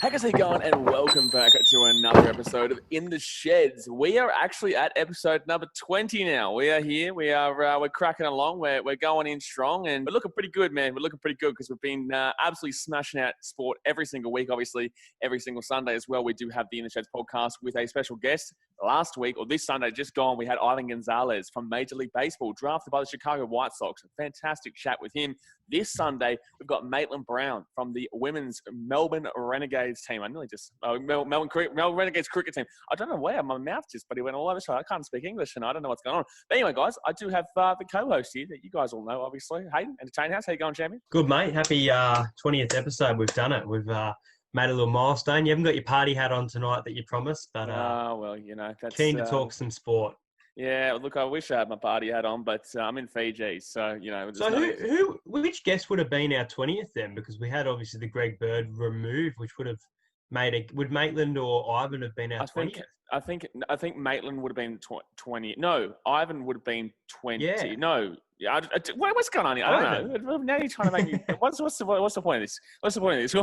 How's it going? And welcome back to another episode of In the Sheds. We are actually at episode number 20 now. We are here. We're cracking along. We're going in strong, and we're looking pretty good, man. We're looking pretty good because we've been absolutely smashing out sport every single week. Obviously, every single Sunday as well. We do have the In the Sheds podcast with a special guest. Last week, or this Sunday, just gone, we had Ivan Gonzalez from Major League Baseball, drafted by the Chicago White Sox. A fantastic chat with him. This Sunday, we've got Maitland Brown from the women's Melbourne Renegades team. I nearly just Melbourne Renegades cricket team. I don't know where my mouth just, but he went all over. So I can't speak English, and I don't know what's going on. But anyway, guys, I do have the co-host here that you guys all know, obviously. Hayden, Entertain House. How you going, champion? Good, mate. Happy 20th episode. We've done it. We've made a little milestone. You haven't got your party hat on tonight that you promised, but well, you know, that's keen to talk some sport. Yeah, look, I wish I had my party hat on, but I'm in Fiji, so, you know. So which guest would have been our 20th then? Because we had obviously the Greg Bird removed, which would have would Maitland or Ivan have been our 20th? I think Maitland would have been 20. No, Ivan would have been 20. Yeah. No. Yeah, what's going on here? I don't know. Now you're trying to make me. What's the point of this? What's the point of this? I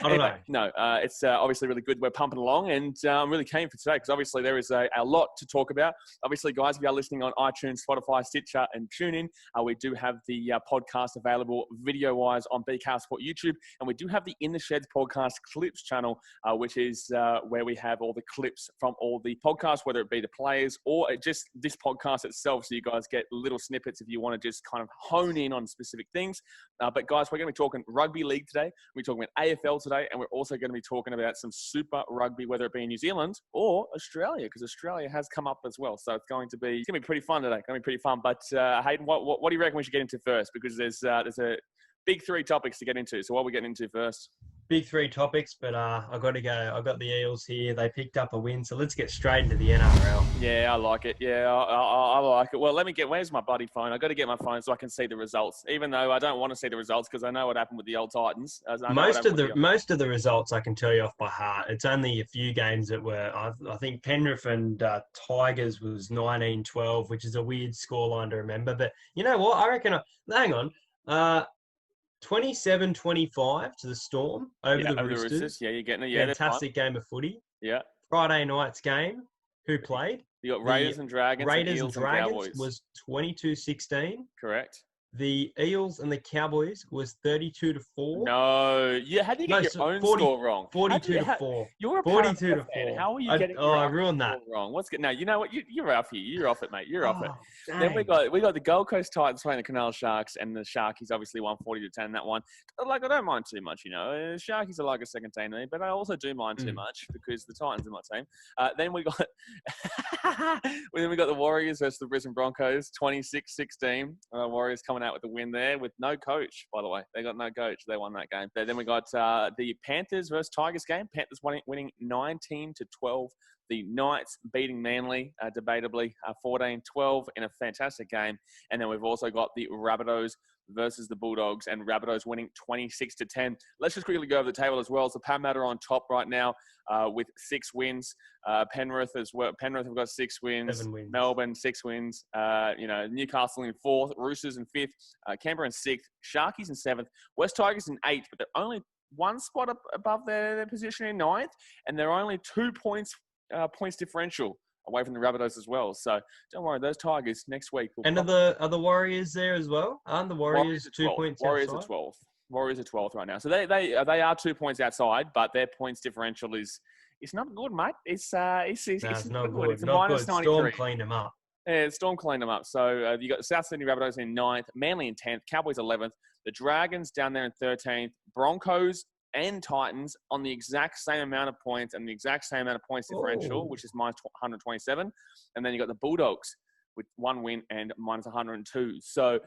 don't know. No, it's obviously really good. We're pumping along, and I'm really keen for today because obviously there is a lot to talk about. Obviously, guys, if you are listening on iTunes, Spotify, Stitcher, and TuneIn, we do have the podcast available video-wise on BKRsport YouTube, and we do have the In the Sheds podcast clips channel, which is where we have all the clips from all the podcasts, whether it be the players or just this podcast itself, so you guys get little snippets if you want to just kind of hone in on specific things. But guys, we're going to be talking rugby league today. We're talking about AFL today, and we're also going to be talking about some Super Rugby, whether it be in New Zealand or Australia, because Australia has come up as well. So it's going to be pretty fun today. It's going to be pretty fun. But Hayden, what do you reckon we should get into first? Because there's a big three topics to get into. So what are we getting into first? Big three topics, but I got to go. I got the Eels here. They picked up a win, so let's get straight into the NRL. Yeah, I like it. Yeah, I like it. Well, let me get. Where's my bloody phone? I got to get my phone so I can see the results. Even though I don't want to see the results because I know what happened with the old Titans. Most of the results I can tell you off by heart. It's only a few games that were. I think Penrith and Tigers was 19-12, which is a weird scoreline to remember. But you know what? I reckon. Hang on. 27-25 to the Storm over the Roosters. Yeah, you're getting it. Yeah, fantastic game of footy. Yeah. Friday night's game. Who played? You got Raiders and Dragons. Raiders and Dragons Cowboys. Was 22-16. Correct. The Eels and the Cowboys was 32-4. No, how do you get your own score wrong? 42-4. You're a 42-4. How are you getting your I ruined that wrong? What's good? No, you know what? You're off here. You're off it, mate. You're off it. Dang. Then we got the Gold Coast Titans playing the Cronulla Sharks, and the Sharkies obviously won 40-10 that one. Like, I don't mind too much, you know. Sharkies are like a second team to me, but I also do mind too much because the Titans are my team. Then we got the Warriors versus the Brisbane Broncos, 26-16. Warriors coming out with the win there with no coach, by the way. They got no coach. They won that game. Then we got the Panthers versus Tigers game. Panthers winning 19-12. The Knights beating Manly, debatably, 14-12 in a fantastic game. And then we've also got the Rabbitohs versus the Bulldogs, and Rabbitohs winning 26-10. Let's just quickly go over the table as well. So Parramatta on top right now with 6 wins. Penrith as well. Penrith have got 6 wins. 7 wins. Melbourne 6 wins. Newcastle in 4th. Roosters in 5th. Canberra in 6th. Sharkies in 7th. West Tigers in 8th, but they're only one spot up above their position in 9th, and they're only 2 points differential away from the Rabbitohs as well. So don't worry, those Tigers next week. And are the Warriors there as well? Aren't the Warriors 2 points Warriors outside? are 12th. Warriors are 12th right now. So they are 2 points outside, but their points differential is not good, mate. It's not good. It's a minus 93. Storm cleaned them up. Yeah, Storm cleaned them up. So you got the South Sydney Rabbitohs in 9th, Manly in 10th, Cowboys 11th, the Dragons down there in 13th, Broncos and Titans on the exact same amount of points and the exact same amount of points differential, which is minus 127. And then you got the Bulldogs with 1 win and minus 102. So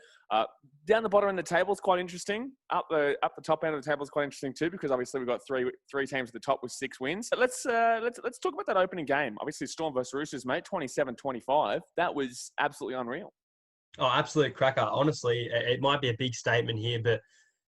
down the bottom end of the table is quite interesting. Up the top end of the table is quite interesting too, because obviously we've got three teams at the top with 6 wins. But let's talk about that opening game. Obviously Storm versus Roosters, mate, 27-25. That was absolutely unreal. Oh, absolute cracker. Honestly, it might be a big statement here, but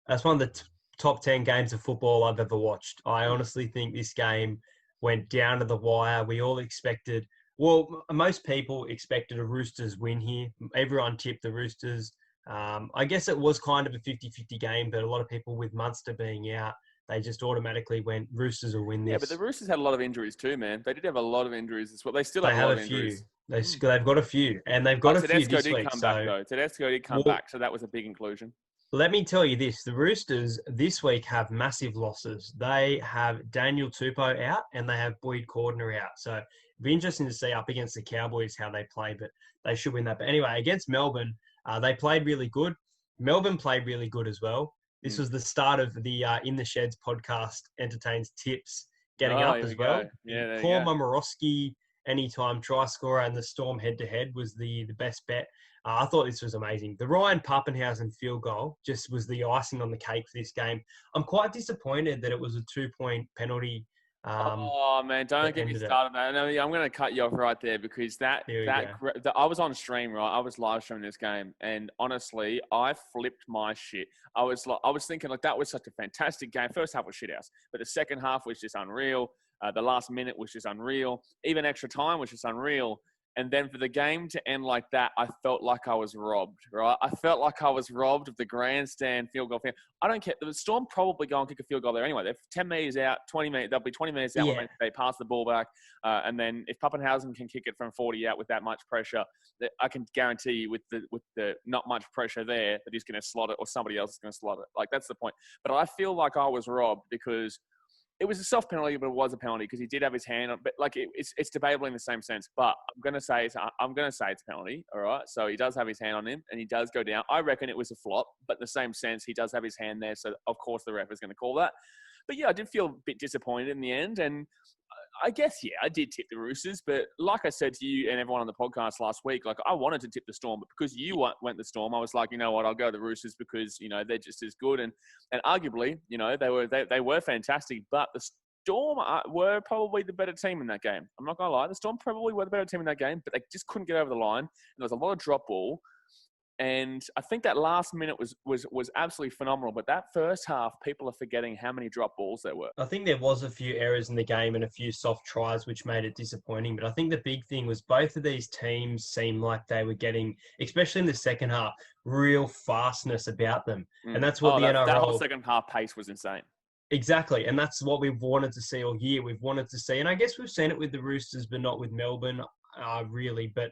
that's one of the top 10 games of football I've ever watched. I honestly think this game went down to the wire. We all expected, most people expected a Roosters win here. Everyone tipped the Roosters. I guess it was kind of a 50-50 game, but a lot of people with Munster being out they just automatically went, Roosters will win this. Yeah, but the Roosters had a lot of injuries too, man. They did have a lot of injuries as well. They still They have a have lot a of few. injuries. They've got a few, and they've got a few Tedesco this did week. come back, So though. Tedesco did come well, back, so that was a big inclusion. let me tell you this. The Roosters this week have massive losses. They have Daniel Tupou out, and they have Boyd Cordner out. So it'd be interesting to see up against the Cowboys how they play, but they should win that. But anyway, against Melbourne, they played really good. Melbourne played really good as well. This was the start of the In the Sheds podcast, Entertains Tips, getting up as well. Yeah, there Paul you go. Momorowski, anytime try scorer, and the Storm head-to-head was the best bet. I thought this was amazing. The Ryan Pappenhausen field goal just was the icing on the cake for this game. I'm quite disappointed that it was a 2-point penalty. Oh man, don't get me started. I'm going to cut you off right there because I was on stream, right? I was live streaming this game, and honestly, I flipped my shit. I was thinking like that was such a fantastic game. First half was shit house, but the second half was just unreal. The last minute was just unreal. Even extra time was just unreal. And then for the game to end like that, I felt like I was robbed, right? I felt like I was robbed of the grandstand field goal. I don't care. The Storm probably go and kick a field goal there anyway. They're 10 metres out, 20 metres. They'll be 20 metres out when they pass the ball back. And then if Pappenhausen can kick it from 40 out with that much pressure, I can guarantee you with the not much pressure there that he's going to slot it or somebody else is going to slot it. Like, that's the point. But I feel like I was robbed because it was a soft penalty, but it was a penalty because he did have his hand on. But like it's debatable in the same sense. But I'm gonna say it's a penalty. All right. So he does have his hand on him, and he does go down. I reckon it was a flop, but in the same sense, he does have his hand there. So of course the ref is going to call that. But yeah, I did feel a bit disappointed in the end, and I guess, yeah, I did tip the Roosters, but like I said to you and everyone on the podcast last week, like I wanted to tip the Storm, but because you went the Storm, I was like, you know what, I'll go the Roosters because, you know, they're just as good. And arguably, you know, they were fantastic, but the Storm were probably the better team in that game. I'm not going to lie. The Storm probably were the better team in that game, but they just couldn't get over the line. And there was a lot of drop ball. And I think that last minute was absolutely phenomenal. But that first half, people are forgetting how many drop balls there were. I think there was a few errors in the game and a few soft tries, which made it disappointing. But I think the big thing was both of these teams seemed like they were getting, especially in the second half, real fastness about them. And that's what NRL... That whole second half pace was insane. Exactly. And that's what we've wanted to see all year. We've wanted to see, and I guess we've seen it with the Roosters, but not with Melbourne, really. But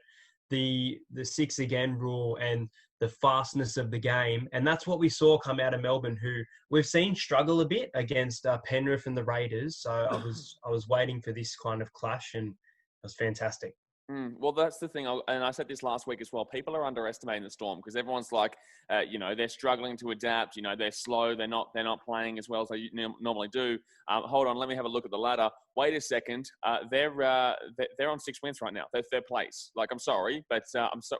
the 6 again rule and the fastness of the game. And that's what we saw come out of Melbourne, who we've seen struggle a bit against Penrith and the Raiders. So I was waiting for this kind of clash, and it was fantastic. Well, that's the thing, and I said this last week as well. People are underestimating the Storm because everyone's like, you know, they're struggling to adapt. You know, they're slow. They're not playing as well as they normally do. Hold on, let me have a look at the ladder. Wait a second. They're on 6 wins right now. They're third place. Like, I'm sorry, but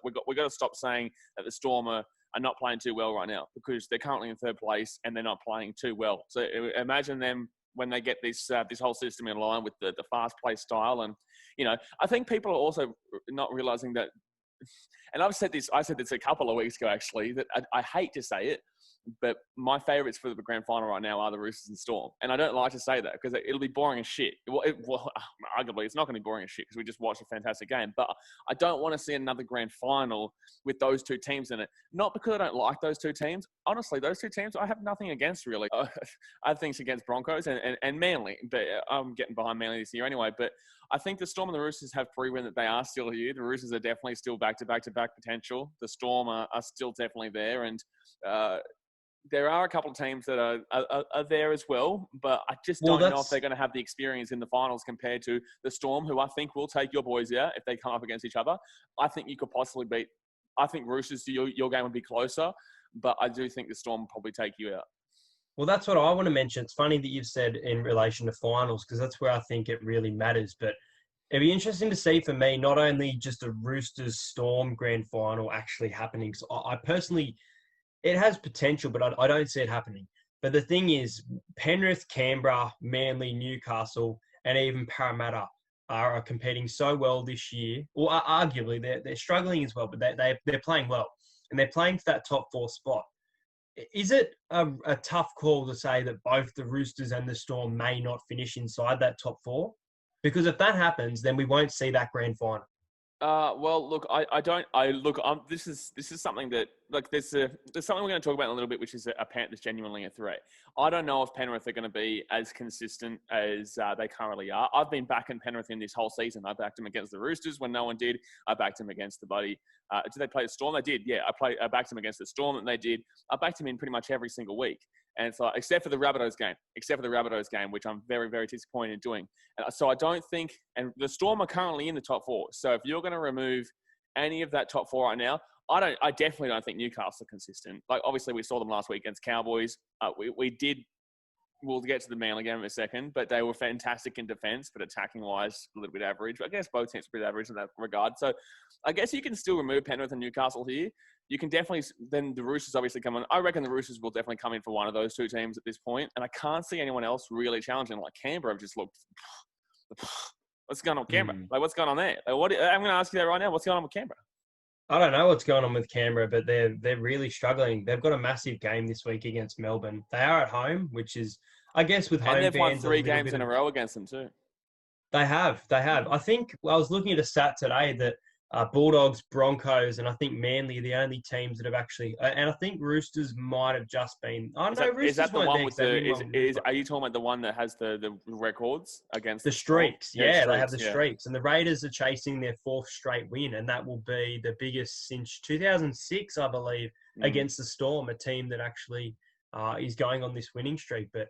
we got to stop saying that the Storm are not playing too well right now because they're currently in third place and they're not playing too well. So imagine them when they get this whole system in line with the fast play style. And, you know, I think people are also not realizing that, and I said this a couple of weeks ago, actually, that I hate to say it, but my favourites for the grand final right now are the Roosters and Storm. And I don't like to say that because it'll be boring as shit. Well, arguably, it's not going to be boring as shit because we just watched a fantastic game. But I don't want to see another grand final with those two teams in it. Not because I don't like those two teams. Honestly, those two teams, I have nothing against, really. I have things against Broncos and Manly. But I'm getting behind Manly this year anyway. But I think the Storm and the Roosters have proven that they are still here. The Roosters are definitely still back-to-back potential. The Storm are still definitely there. And there are a couple of teams that are there as well, but I just don't know if they're going to have the experience in the finals compared to the Storm, who I think will take your boys out if they come up against each other. I think you could possibly beat. I think Roosters, your game would be closer, but I do think the Storm will probably take you out. Well, that's what I want to mention. It's funny that you've said in relation to finals because that's where I think it really matters. But it'd be interesting to see for me not only just a Roosters Storm grand final actually happening. So I personally, it has potential, but I don't see it happening. But the thing is, Penrith, Canberra, Manly, Newcastle, and even Parramatta are competing so well this year. Well, arguably they're struggling as well, but they're playing well, and they're playing for that top 4 spot. Is it a tough call to say that both the Roosters and the Storm may not finish inside that top 4? Because if that happens, then we won't see that grand final. Well, look, this is something that, like, there's something we're going to talk about in a little bit, which is a Panthers genuinely a threat. I don't know if Penrith are going to be as consistent as they currently are. I've been backing Penrith in this whole season. I backed them against the Roosters when no one did. I backed them against the bloody, did they play the Storm? They did, yeah. I backed them against the Storm, and they did. I backed them in pretty much every single week. And it's like, except for the Rabbitohs game, which I'm very, very disappointed in doing. So I don't think, and the Storm are currently in the top four. So if you're going to remove any of that top four right now, I definitely don't think Newcastle are consistent. Like, obviously we saw them last week against Cowboys. We'll get to the Manly game in a second, but they were fantastic in defence, but attacking wise, a little bit average. I guess both teams are a bit average in that regard. So I guess you can still remove Penrith and Newcastle here. You can definitely, then the Roosters obviously come on. I reckon the Roosters will definitely come in for one of those two teams at this point, and I can't see anyone else really challenging. Like, Canberra have just looked, what's going on with Canberra? Like, what's going on there? Like, I'm going to ask you that right now. What's going on with Canberra? I don't know what's going on with Canberra, but they're really struggling. They've got a massive game this week against Melbourne. They are at home, which is, I guess, with home fans. And they've won 3 games in a row against them too. They have. I think I was looking at a stat today that Bulldogs, Broncos, and I think Manly are the only teams that have actually. And I think Roosters might have just been. I don't know. Roosters is that the one with the? Are you talking about the one that has the records against the streaks? Yeah, they have the streaks, and the Raiders are chasing their 4th straight win, and that will be the biggest since 2006, I believe, against the Storm, a team that actually is going on this winning streak. But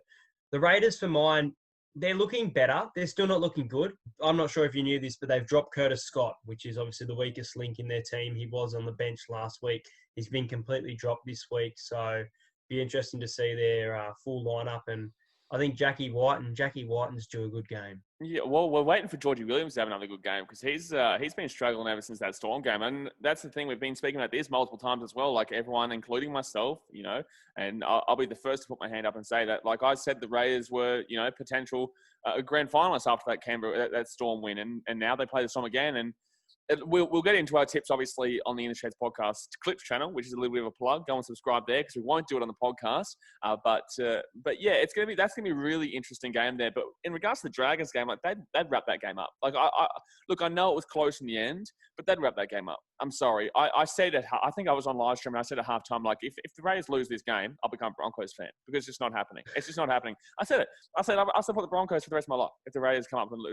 the Raiders, for mine, they're looking better. They're still not looking good. I'm not sure if you knew this, but they've dropped Curtis Scott, which is obviously the weakest link in their team. He was on the bench last week. He's been completely dropped this week. So be interesting to see their full lineup. And I think Jackie Whiten's do a good game. Yeah, well, we're waiting for Georgie Williams to have another good game because he's been struggling ever since that Storm game. And that's the thing, we've been speaking about this multiple times as well, like everyone, including myself, and I'll be the first to put my hand up and say that. Like I said, the Raiders were, potential grand finalists after that Canberra, that Storm win. And now they play the Storm again. And we'll get into our tips, obviously, on the In the Sheds podcast Clips channel, which is a little bit of a plug. Go and subscribe there because we won't do it on the podcast. But yeah, that's gonna be a really interesting game there. But in regards to the Dragons game, like they'd wrap that game up. Like I know it was close in the end, but they'd wrap that game up. I'm sorry. I said I think I was on live stream and I said at halftime, like if the Raiders lose this game, I'll become a Broncos fan because it's just not happening. It's just not happening. I said it. I said I'll support the Broncos for the rest of my life if the Raiders come up and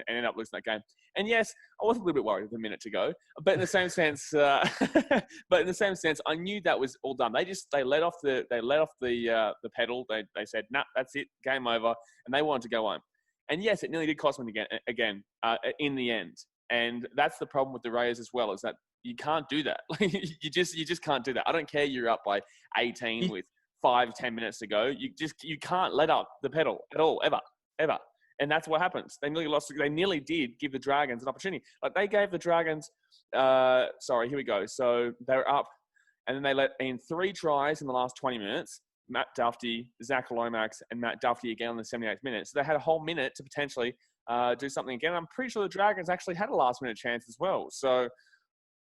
end up losing that game. And yes, I was a little bit worried with a minute to go, but in the same sense, I knew that was all done. They let off the pedal. They said, nah, that's it, game over, and they wanted to go home. And yes, it nearly did cost them again in the end. And that's the problem with the Raiders as well, is that you can't do that. you just can't do that. I don't care you're up by 18 with 5-10 minutes to go. You can't let up the pedal at all, ever. And that's what happens. They nearly did give the Dragons an opportunity. Like they gave the Dragons, here we go. So they're up and then they let in 3 tries in the last 20 minutes. Matt Duffy, Zach Lomax, and Matt Duffy again on the 78th minute. So they had a whole minute to potentially do something again. I'm pretty sure the Dragons actually had a last-minute chance as well. So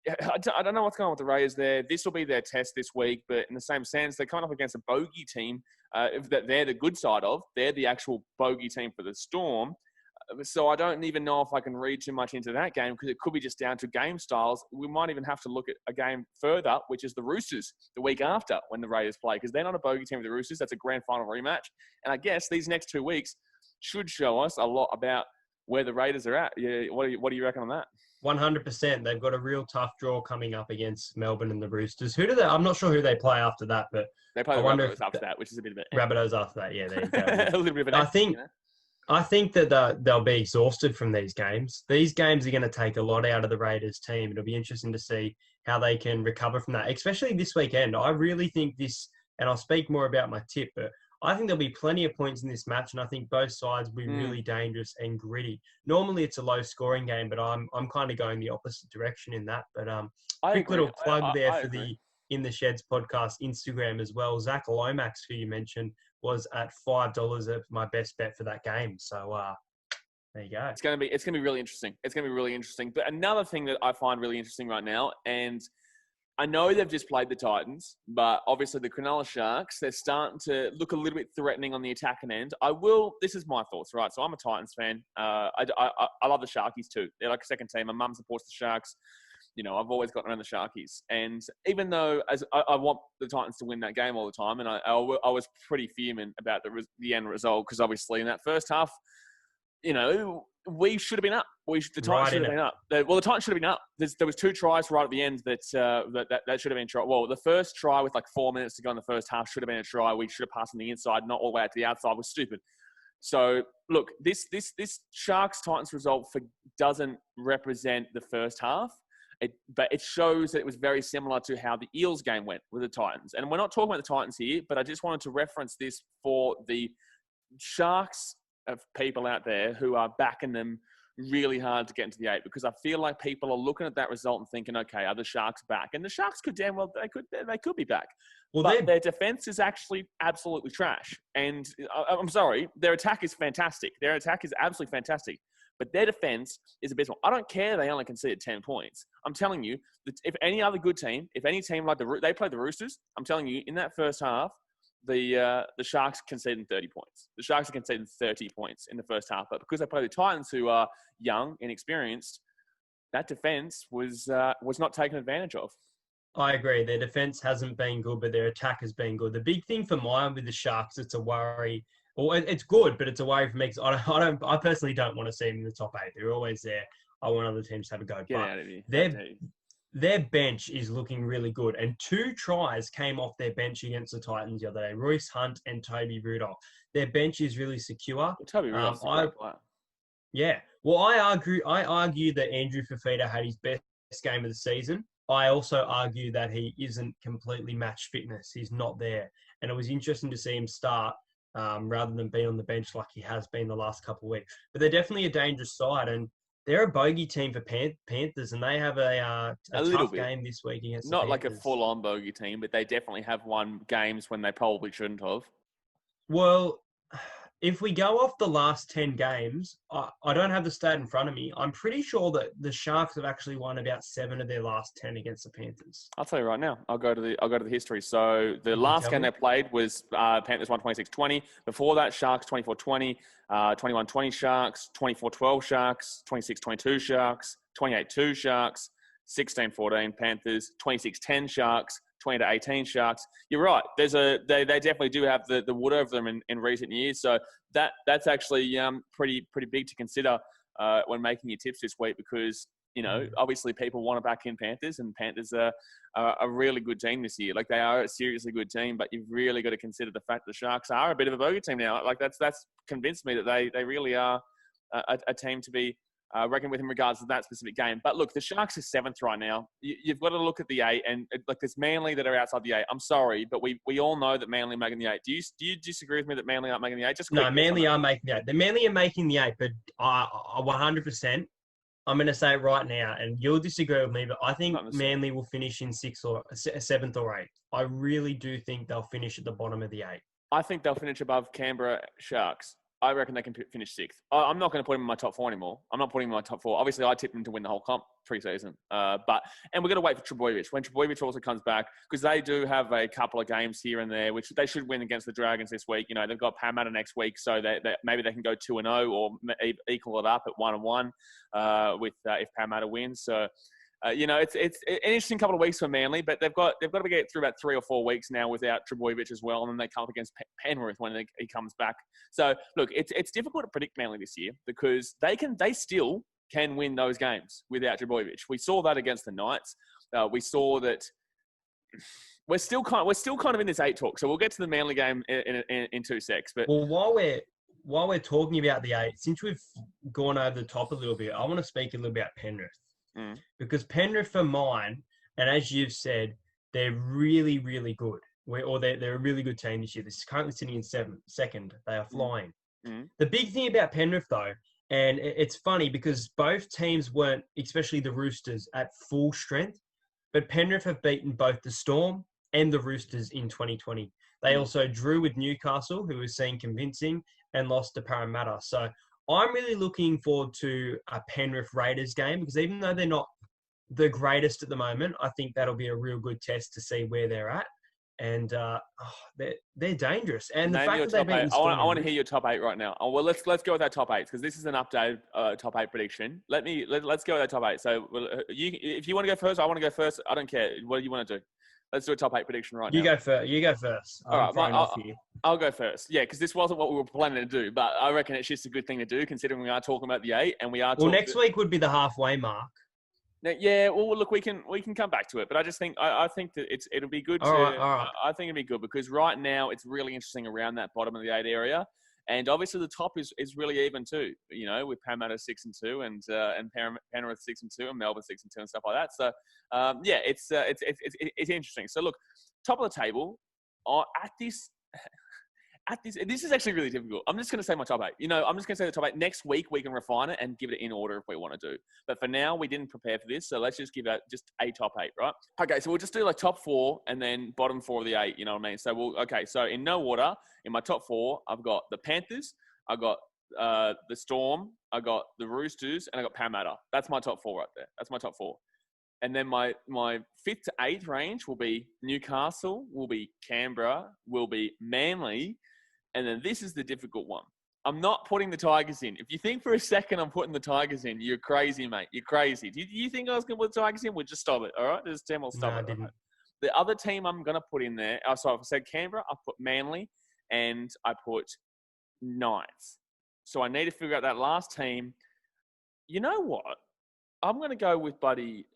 I don't know what's going on with the Raiders there. This will be their test this week, but in the same sense, they're coming up against a bogey team that they're the good side of. They're the actual bogey team for the Storm. So I don't even know if I can read too much into that game because it could be just down to game styles. We might even have to look at a game further, which is the Roosters the week after when the Raiders play, because they're not a bogey team with the Roosters. That's a grand final rematch. And I guess these next 2 weeks should show us a lot about where the Raiders are at. Yeah, what do you reckon on that? 100%. They've got a real tough draw coming up against Melbourne and the Roosters. I'm not sure who they play after that, but they play the Rabbitohs after that, which is a bit of a Rabbitohs after that. Yeah, there you go. A little bit of an I think that they'll be exhausted from these games. These games are going to take a lot out of the Raiders team. It'll be interesting to see how they can recover from that, especially this weekend. I really think this, and I'll speak more about my tip, but I think there'll be plenty of points in this match, and I think both sides will be really dangerous and gritty. Normally, it's a low-scoring game, but I'm kind of going the opposite direction in that. But quick little plug there for the In the Sheds podcast Instagram as well. Zach Lomax, who you mentioned, was at $5 of my best bet for that game. So there you go. It's gonna be really interesting. But another thing that I find really interesting right now, and I know they've just played the Titans, but obviously the Cronulla Sharks, they're starting to look a little bit threatening on the attacking end. This is my thoughts, right? So I'm a Titans fan. I love the Sharkies too. They're like a second team. My mum supports the Sharks. You know, I've always gotten around the Sharkies. And even though I want the Titans to win that game all the time, and I was pretty fuming about the end result, because obviously in that first half, you know, we should have been up. The Titans should have been up. The Titans should have been up. There was 2 tries right at the end that should have been try. Well, the first try with like 4 minutes to go in the first half should have been a try. We should have passed on the inside, not all the way out to the outside. Was stupid. So look, this Sharks Titans result doesn't represent the first half. But it shows that it was very similar to how the Eels game went with the Titans. And we're not talking about the Titans here, but I just wanted to reference this for the Sharks of people out there who are backing them really hard to get into the 8, because I feel like people are looking at that result and thinking, okay, are the Sharks back? And the Sharks could damn well, they could be back. Well, but their defense is actually absolutely trash. And I'm sorry, their attack is fantastic. Their attack is absolutely fantastic. But their defense is abysmal. I don't care they only conceded 10 points. I'm telling you, that if any other good team, if any team like they played the Roosters, I'm telling you, in that first half, the Sharks conceded 30 points. The Sharks are conceding 30 points in the first half. But because they play the Titans, who are young, inexperienced, that defense was not taken advantage of. I agree. Their defense hasn't been good, but their attack has been good. The big thing for mine with the Sharks, it's a worry. Well, it's good, but it's a worry for me because I personally don't want to see them in the top 8. They're always there. I want other teams to have a go. Get out of here. Their bench is looking really good. And 2 tries came off their bench against the Titans the other day. Royce Hunt and Toby Rudolph. Their bench is really secure. Well, Toby Rudolph's a great player. Yeah. Well, I argue that Andrew Fafita had his best game of the season. I also argue that he isn't completely match fitness. He's not there. And it was interesting to see him start rather than be on the bench like he has been the last couple of weeks. But they're definitely a dangerous side, and they're a bogey team for Panthers, and they have a tough game this week against Not the like a full-on bogey team, but they definitely have won games when they probably shouldn't have. Well, if we go off the last 10 games, I don't have the stat in front of me. I'm pretty sure that the Sharks have actually won about 7 of their last 10 against the Panthers. I'll tell you right now. I'll go to the history. So the last game they played was Panthers won 26-20. Before that, Sharks 24-20, 21-20 Sharks, 24-12 Sharks, 26-22 Sharks, 28-2 Sharks, 16-14 Panthers, 26-10 Sharks, 20-18 Sharks. You're right. They definitely do have the wood over them in recent years. So that's actually pretty big to consider when making your tips this week, because you know obviously people want to back in Panthers, and Panthers are a really good team this year. Like, they are a seriously good team, but you've really got to consider the fact that the Sharks are a bit of a bogey team now. Like, that's convinced me that they really are a team to be reckoned with in regards to that specific game. But look, the Sharks are 7th right now. You've got to look at the 8, and like, there's Manly that are outside the 8. I'm sorry, but we all know that Manly are making the 8. Do you disagree with me that Manly aren't making the 8? No, Manly are making the 8. The Manly are making the 8, but 100%. I'm going to say it right now, and you'll disagree with me, but I think Manly will finish in 6th or 7th or 8th. I really do think they'll finish at the bottom of the 8. I think they'll finish above Canberra Sharks. I reckon they can finish 6th. I'm not going to put them in my top 4 anymore. I'm not putting them in my top 4. Obviously, I tipped them to win the whole comp pre-season. And we're going to wait for Trbojevic. When Trbojevic also comes back, because they do have a couple of games here and there, which they should win against the Dragons this week. You know, they've got Parramatta next week, so maybe they can go 2-0 or equal it up at 1-1 with if Parramatta wins. So, you know, it's an interesting couple of weeks for Manly, but they've got to get through about 3 or 4 weeks now without Trbojevic as well, and then they come up against Penrith when he comes back. So look, it's difficult to predict Manly this year, because they still can win those games without Trbojevic. We saw that against the Knights. We saw that we're still kind of in this 8 talk. So we'll get to the Manly game in 2 secs. But while we're talking about the 8, since we've gone over the top a little bit, I want to speak a little bit about Penrith. Because Penrith, for mine, and as you've said, they're really, really good. They're a really good team this year. This is currently sitting in 2nd. They are flying. The big thing about Penrith, though, and it's funny because both teams weren't, especially the Roosters, at full strength, but Penrith have beaten both the Storm and the Roosters in 2020. They also drew with Newcastle, who was seen convincing, and lost to Parramatta. So I'm really looking forward to a Penrith Raiders game, because even though they're not the greatest at the moment. I think that'll be a real good test to see where they're at. And they're dangerous. And the Name fact your that they've top eight. beaten I want to Storm. hear your top 8 right now. Oh, well, let's go with our top 8 because this is an updated top 8 prediction. Let's go with our top 8. So if you want to go first, I want to go first. I don't care. What do you want to do? Let's do a top 8 prediction right now. You go first. All right, I'll go first. Yeah, because this wasn't what we were planning to do, but I reckon it's just a good thing to do considering we are talking about the 8 and we are. Well, next week would be the halfway mark. Now, yeah, well, look, we can come back to it, but I just think I think that it'll be good. All right. I think it'll be good because right now it's really interesting around that bottom of the 8 area, and obviously the top is really even too. You know, with Parramatta 6-2 and Penrith 6-2 and Melbourne 6-2 and stuff like that. So yeah, it's interesting. So look, top of the table, this is actually really difficult. I'm just going to say my top 8. You know, I'm just going to say the top 8. Next week, we can refine it and give it in order if we want to do. But for now, we didn't prepare for this. So let's just give out just a top 8, right? Okay, so we'll just do like top 4 and then bottom 4 of the 8. You know what I mean? So so in no order, in my top 4, I've got the Panthers, I got the Storm, I got the Roosters, and I got Parramatta. That's my top 4 right there. That's my top 4. And then my 5th to 8th range will be Newcastle, will be Canberra, will be Manly. And then this is the difficult one. I'm not putting the Tigers in. If you think for a second I'm putting the Tigers in, you're crazy, mate. You're crazy. Do you think I was going to put the Tigers in? We'll just stop it, all right? There's 10 will stop it. I didn't. Right? The other team I'm going to put in there, so if I said Canberra, I put Manly, and I put Knights. So I need to figure out that last team. You know what? I'm going to go with Buddy.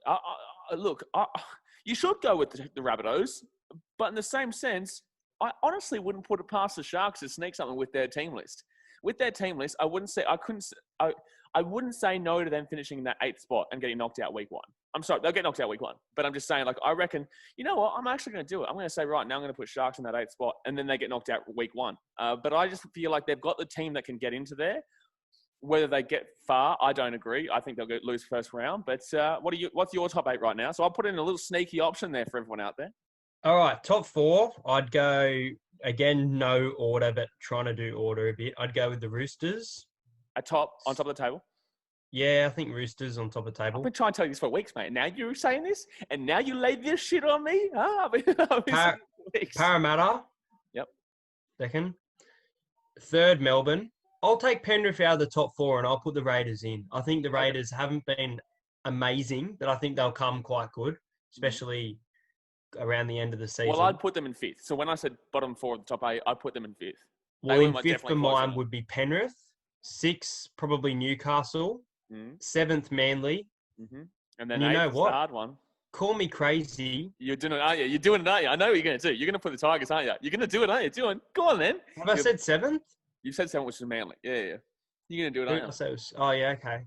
You should go with the Rabbitohs, but in the same sense, I honestly wouldn't put it past the Sharks to sneak something with their team list. With their team list, I wouldn't say no to them finishing in that 8th spot and getting knocked out week 1. I'm sorry, they'll get knocked out week 1. But I'm just saying, like, I reckon, you know what? I'm actually going to do it. I'm going to say right now, I'm going to put Sharks in that 8th spot, and then they get knocked out week 1. But I just feel like they've got the team that can get into there. Whether they get far, I don't agree. I think they'll lose first round. But what's your top 8 right now? So I'll put in a little sneaky option there for everyone out there. All right, top 4. I'd go, again, no order, but trying to do order a bit. I'd go with the Roosters. On top of the table? Yeah, I think Roosters on top of the table. I've been trying to tell you this for weeks, mate. Now you're saying this? And now you laid this shit on me? Huh? Parramatta. Yep. Second. 3rd, Melbourne. I'll take Penrith out of the top 4 and I'll put the Raiders in. I think the Raiders haven't been amazing, but I think they'll come quite good, especially around the end of the season. Well, I'd put them in 5th. So when I said bottom 4 of the top 8, I'd put them in 5th. Well, in 5th for mine would be Penrith. 6th, probably Newcastle. 7th, Manly. Mm-hmm. And then you know what? The hard one. Call me crazy. You're doing it, aren't you? You're doing it, aren't you? I know what you're going to do. You're going to put the Tigers, aren't you? You're going to do it, aren't you? Go on, then. Have I said 7th? You said 7th, which is Manly. Yeah. You're going to do it, aren't you? Oh, yeah, okay.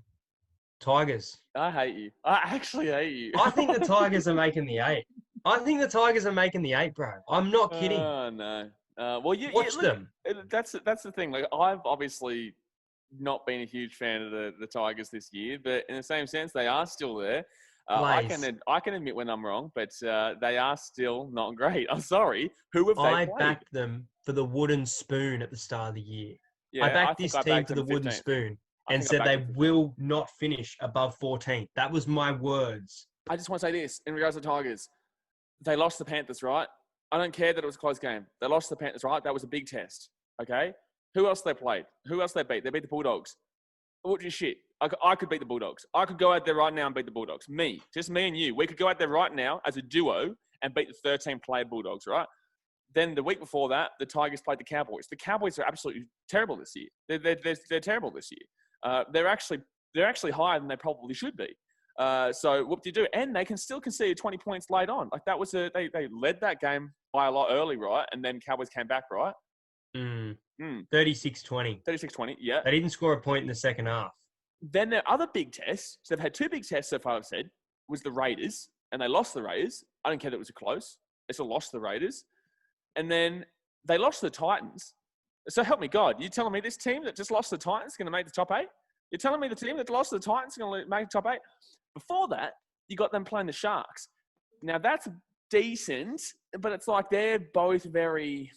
Tigers. I hate you. I actually hate you. I think the Tigers are making the 8. I think the Tigers are making the 8, bro. I'm not kidding. Oh, no. Well, watch them. That's the thing. Like, I've obviously not been a huge fan of the Tigers this year, but in the same sense, they are still there. I can admit when I'm wrong, but they are still not great. I'm sorry. Who have they played? I backed them for the wooden spoon at the start of the year. Yeah, I backed this team for the wooden spoon and said they will not finish above 14. That was my words. I just want to say this in regards to the Tigers. They lost the Panthers, right? I don't care that it was a close game. They lost the Panthers, right? That was a big test, okay? Who else they played? Who else they beat? They beat the Bulldogs. Which is shit. I could beat the Bulldogs. I could go out there right now and beat the Bulldogs. Just me and you. We could go out there right now as a duo and beat the 13-player Bulldogs, right? Then the week before that, the Tigers played the Cowboys. The Cowboys are absolutely terrible this year. They're terrible this year. They're actually higher than they probably should be. So what do you do? And they can still concede 20 points late on. Like that was they led that game by a lot early, right? And then Cowboys came back, right? 36-20. 36-20, yeah. They didn't score a point in the second half. Then their other big tests, so they've had 2 big tests so far, I've said, was the Raiders, and they lost the Raiders. I don't care that it was close. They still lost the Raiders. And then they lost the Titans. So help me God, you're telling me this team that just lost the Titans is going to make the top 8? You're telling me the team that lost the Titans is going to make the top 8? Before that, you got them playing the Sharks. Now, that's decent, but it's like they're both very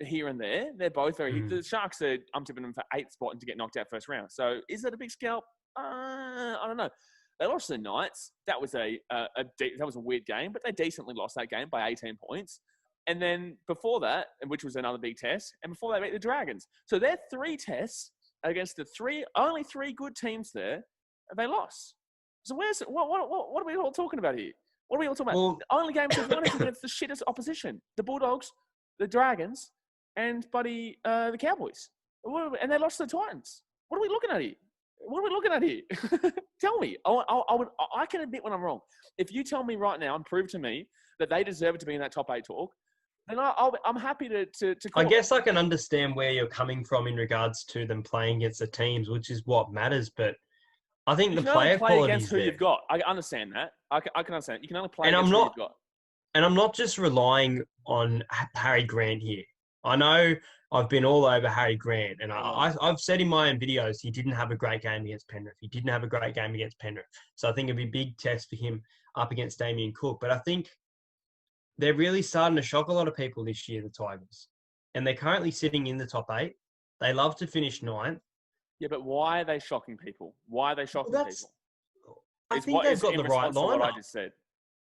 here and there. They're both very... The Sharks I'm tipping them for 8th spot and to get knocked out first round. So is that a big scalp? I don't know. They lost to the Knights. That was that was a weird game, but they decently lost that game by 18 points. And then before that, which was another big test, and before they beat the Dragons. So their 3 tests against only 3 good teams there, and they lost. So what are we all talking about here? What are we all talking about? Well, The only games they've won is against the shittest opposition. The Bulldogs, the Dragons, and the Cowboys. And they lost to the Titans. What are we looking at here? Tell me. I can admit when I'm wrong. If you tell me right now and prove to me that they deserve to be in that top 8 talk, then I'm happy to call I guess I can understand where you're coming from in regards to them playing against the teams, which is what matters. But I think the player quality against who you've got. I understand that. I can understand. You can only play against who you've got. And I'm not just relying on Harry Grant here. I know I've been all over Harry Grant, and I've said in my own videos he didn't have a great game against Penrith. He didn't have a great game against Penrith. So I think it'd be a big test for him up against Damien Cook. But I think they're really starting to shock a lot of people this year, the Tigers. And they're currently sitting in the top 8. They love to finish 9th. Yeah, but why are they shocking people? Why are they shocking people? I think they've got the right lineup. What I just said.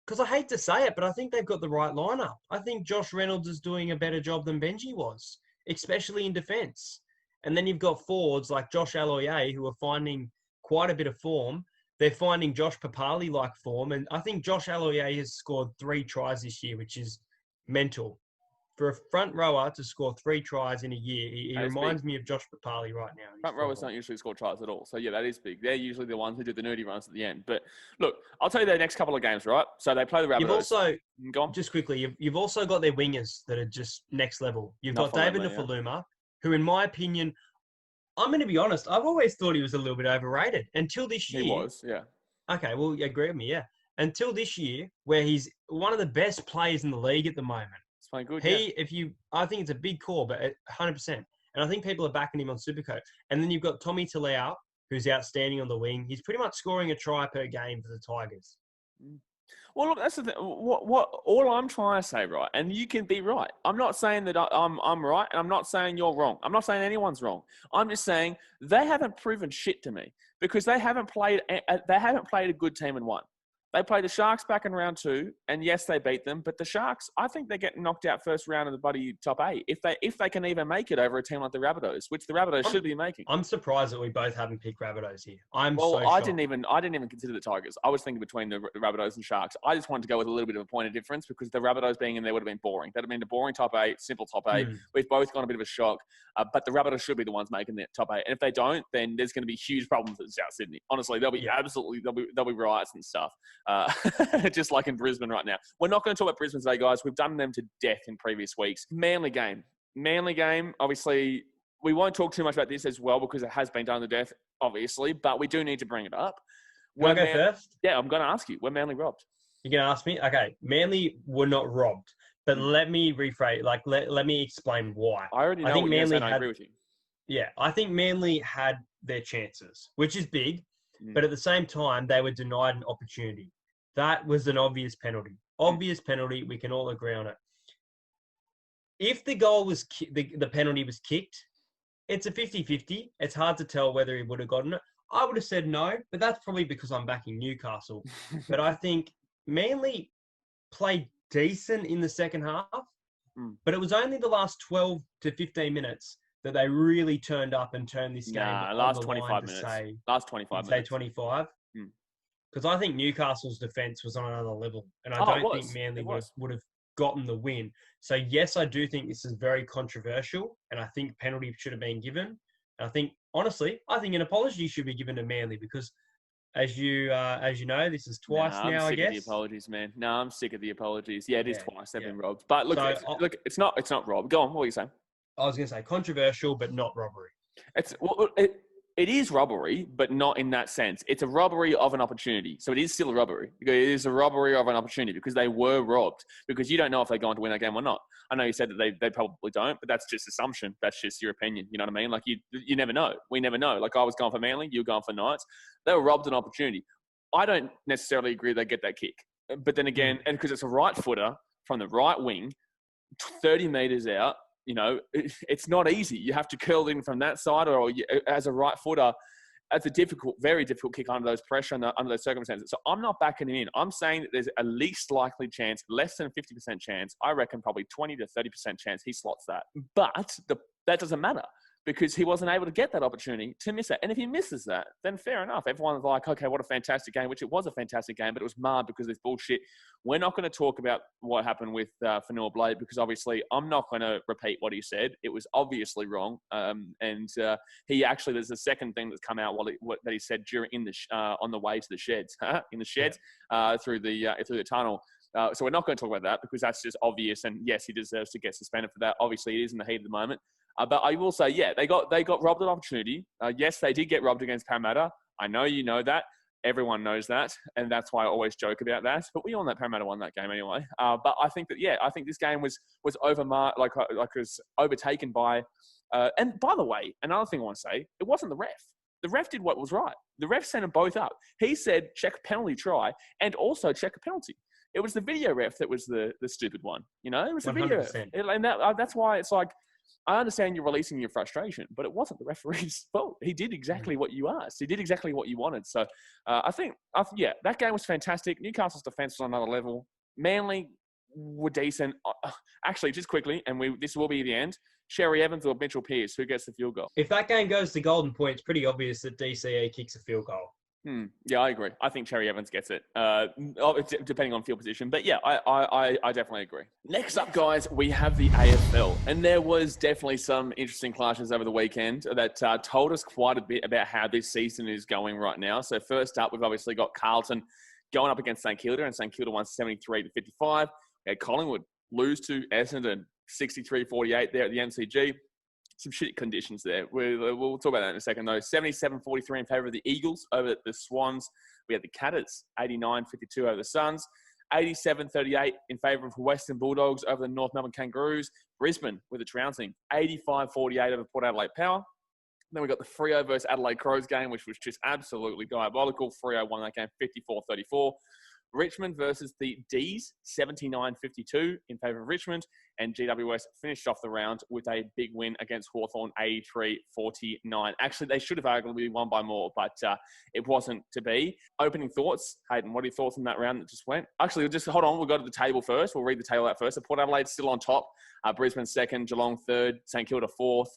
Because I hate to say it, but I think they've got the right lineup. I think Josh Reynolds is doing a better job than Benji was, especially in defence. And then you've got forwards like Josh Aloiai, who are finding quite a bit of form. They're finding Josh Papali-like form. And I think Josh Aloiai has scored 3 tries this year, which is mental. For a front rower to score 3 tries in a year, he reminds me of Josh Papali right now. Front rowers don't usually score tries at all. So, yeah, that is big. They're usually the ones who do the nerdy runs at the end. But, look, I'll tell you their next couple of games, right? So, they play the Rabbitohs. You've also, go on. just quickly, you've also got their wingers that are just next level. You've got David Nufaluma, who, in my opinion, I'm going to be honest, I've always thought he was a little bit overrated until this year. He was, yeah. Okay, well, you agree with me, yeah. Until this year, where he's one of the best players in the league at the moment. It's playing good, I think it's a big call, but 100%. And I think people are backing him on Supercoach. And then you've got Tommy Talau, who's outstanding on the wing. He's pretty much scoring a try per game for the Tigers. Well, look, that's the thing. All I'm trying to say, right, and you can be right. I'm not saying that I'm right, and I'm not saying you're wrong. I'm not saying anyone's wrong. I'm just saying they haven't proven shit to me because they haven't played a good team and won. They played the Sharks back in round 2, and yes, they beat them. But the Sharks, I think they're getting knocked out first round of the bloody top 8 if they can even make it over a team like the Rabbitohs, which the Rabbitohs should be making. I'm surprised that we both haven't picked Rabbitohs here. I didn't even consider the Tigers. I was thinking between the Rabbitohs and Sharks. I just wanted to go with a little bit of a point of difference because the Rabbitohs being in there would have been boring. That'd have been a boring top 8, simple top 8. We've both gone a bit of a shock, but the Rabbitohs should be the ones making the top 8. And if they don't, then there's going to be huge problems at South Sydney. Honestly, there'll be riots and stuff. Just like in Brisbane right now. We're not going to talk about Brisbane today, guys. We've done them to death in previous weeks. Manly game, obviously, we won't talk too much about this as well because it has been done to death, obviously, but we do need to bring it up. Can I go first? Yeah, I'm going to ask you. Were Manly robbed? You're going to ask me? Okay, Manly were not robbed, but let me rephrase, let me explain why. I already know what you're saying, I agree with you. Yeah, I think Manly had their chances, which is big, but at the same time, they were denied an opportunity. That was an obvious penalty. We can all agree on it. If the goal was the penalty was kicked, it's a 50-50. It's hard to tell whether he would have gotten it. I would have said no, but that's probably because I'm backing Newcastle. But I think Manly played decent in the second half, but it was only the last 12 to 15 minutes that they really turned up and turned this game. Last 25 minutes. Last 25 minutes. Say 25. Because I think Newcastle's defence was on another level. And I don't think Manly would have gotten the win. So, yes, I do think this is very controversial. And I think penalty should have been given. And I think, honestly, an apology should be given to Manly because, as you know, this is twice now, I guess. I'm sick of the apologies, man. No, I'm sick of the apologies. Yeah, it is twice. They've been robbed. But, look, it's not robbed. Go on. What were you saying? I was going to say controversial, but not robbery. It is robbery, but not in that sense. It's a robbery of an opportunity. So it is still a robbery. It is a robbery of an opportunity because they were robbed. Because you don't know if they're going to win that game or not. I know you said that they probably don't, but that's just assumption. That's just your opinion. You know what I mean? Like you never know. We never know. Like I was going for Manly, you were going for Knights. They were robbed an opportunity. I don't necessarily agree they get that kick. But then again, and because it's a right footer from the right wing, 30 metres out, you know, it's not easy. You have to curl in from that side or as a right footer, That's a difficult, very difficult kick under those pressure and under those circumstances. So I'm not backing him in. I'm saying that there's a least likely chance, less than 50% chance. I reckon probably 20 to 30% chance he slots that. But that doesn't matter, because he wasn't able to get that opportunity to miss it. And if he misses that, then fair enough. Everyone's like, okay, what a fantastic game, which it was a fantastic game, but it was marred because of this bullshit. We're not going to talk about what happened with Fanua Blade, because obviously I'm not going to repeat what he said. It was obviously wrong. He actually, there's a second thing that's come out that he said on the way to the sheds, in the sheds, through the tunnel. So we're not going to talk about that, because that's just obvious. And yes, he deserves to get suspended for that. Obviously, it is in the heat of the moment. But I will say, yeah, they got robbed of an opportunity. Yes, they did get robbed against Parramatta. I know you know that. Everyone knows that. And that's why I always joke about that. But we all know Parramatta won that game anyway. But I think that, I think this game was was overtaken by... and by the way, another thing I want to say, it wasn't the ref. The ref did what was right. The ref sent them both up. He said, check a penalty try, and also check a penalty. It was the video ref that was the stupid one. You know, it was the 100%. video ref. And that's why it's like, I understand you're releasing your frustration, but it wasn't the referee's fault. He did exactly what you asked. He did exactly what you wanted. So I think, that game was fantastic. Newcastle's defense was on another level. Manly were decent. Actually, just quickly, and this will be the end. Sherry Evans or Mitchell Pearce, who gets the field goal? If that game goes to golden point, it's pretty obvious that DCE kicks a field goal. Yeah, I agree. I think Cherry Evans gets it, depending on field position. But yeah, I definitely agree. Next up, guys, we have the AFL. And there was definitely some interesting clashes over the weekend that told us quite a bit about how this season is going right now. So first up, we've obviously got Carlton going up against St Kilda, and St Kilda won 73-55. We had Collingwood lose to Essendon 63-48 there at the MCG. Some shit conditions there. We'll talk about that in a second, though. 77-43 in favour of the Eagles over the Swans. We had the Catters, 89-52 over the Suns. 87-38 in favour of Western Bulldogs over the North Melbourne Kangaroos. Brisbane with a trouncing, 85-48 over Port Adelaide Power. Then we got the Freo versus Adelaide Crows game, which was just absolutely diabolical. Freo won that game 54-34. Richmond versus the D's, 79-52 in favour of Richmond. And GWS finished off the round with a big win against Hawthorn, 83-49. Actually, they should have arguably won by more, but it wasn't to be. Opening thoughts. Hayden, what are your thoughts on that round that just went? Actually, just hold on. We'll go to the table first. We'll read the table out first. So Port Adelaide's still on top. Brisbane second, Geelong third, St Kilda fourth,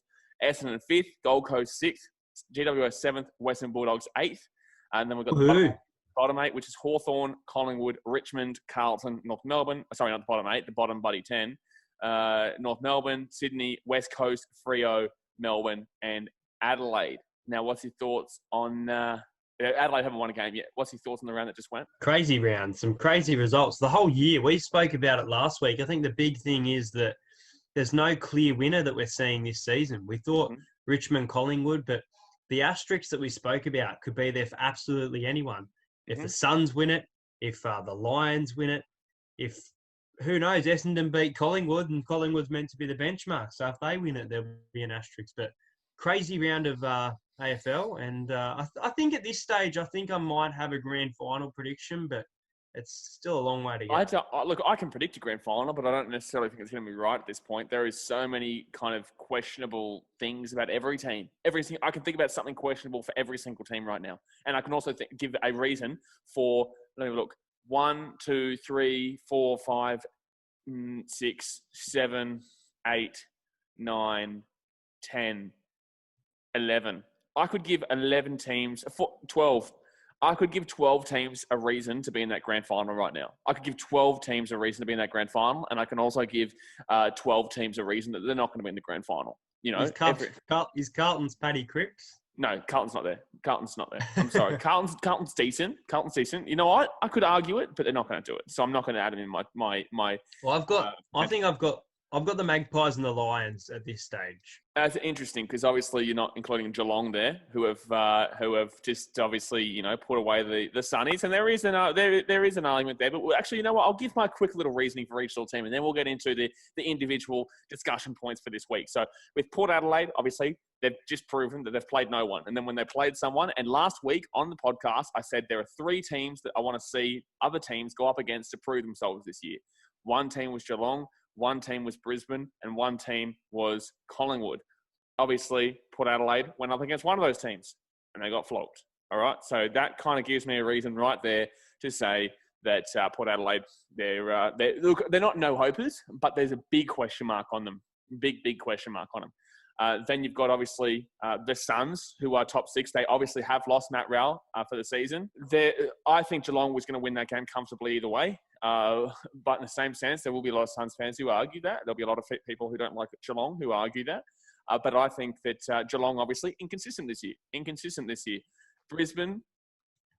Essendon fifth, Gold Coast sixth, GWS seventh, Western Bulldogs eighth. And then we've got the bottom eight, which is Hawthorn, Collingwood, Richmond, Carlton, North Melbourne. Sorry, not the bottom eight, the bottom bloody 10. North Melbourne, Sydney, West Coast, Freo, Melbourne, and Adelaide. Now, what's your thoughts on... Adelaide haven't won a game yet. What's your thoughts on the round that just went? Crazy round. Some crazy results. The whole year, we spoke about it last week. I think the big thing is that there's no clear winner that we're seeing this season. We thought Richmond, Collingwood, but the asterisks that we spoke about could be there for absolutely anyone. If the Suns win it, if the Lions win it, if, who knows, Essendon beat Collingwood and Collingwood's meant to be the benchmark. So if they win it, there'll be an asterisk. But crazy round of AFL. And I think at this stage, I think I might have a grand final prediction, but it's still a long way to go. Look, I can predict a grand final, but I don't necessarily think it's going to be right at this point. There is so many kind of questionable things about every team. I can think about something questionable for every single team right now. And I can also give a reason for, let me look, 1, 2, 3, 4, 5, 6, 7, 8, 9, 10, 11. I could give 11 teams, 12. I could give 12 teams a reason to be in that grand final right now. I could give 12 teams a reason to be in that grand final, and I can also give 12 teams a reason that they're not going to be in the grand final. You know, is Carlton's Paddy Cripps? No, Carlton's not there. I'm sorry. Carlton's decent. You know what? I could argue it, but they're not going to do it. So I'm not going to add them in my. Well, I've got the Magpies and the Lions at this stage. That's interesting because obviously you're not including Geelong there, who have just obviously put away the Sunnies, and there is an argument there. But actually, you know what? I'll give my quick little reasoning for each little team, and then we'll get into the individual discussion points for this week. So with Port Adelaide, obviously they've just proven that they've played no one, and then when they played someone, and last week on the podcast I said there are 3 teams that I want to see other teams go up against to prove themselves this year. One team was Geelong. One team was Brisbane, and one team was Collingwood. Obviously, Port Adelaide went up against one of those teams, and they got flogged. All right, so that kind of gives me a reason right there to say that Port Adelaide, they're not no-hopers, but there's a big question mark on them. Big question mark on them. Then you've got, obviously, the Suns, who are top 6. They obviously have lost Matt Rowell for the season. I think Geelong was going to win that game comfortably either way. But in the same sense, there will be a lot of Suns fans who argue that. There'll be a lot of people who don't like Geelong who argue that. But I think that Geelong, obviously, inconsistent this year. Brisbane,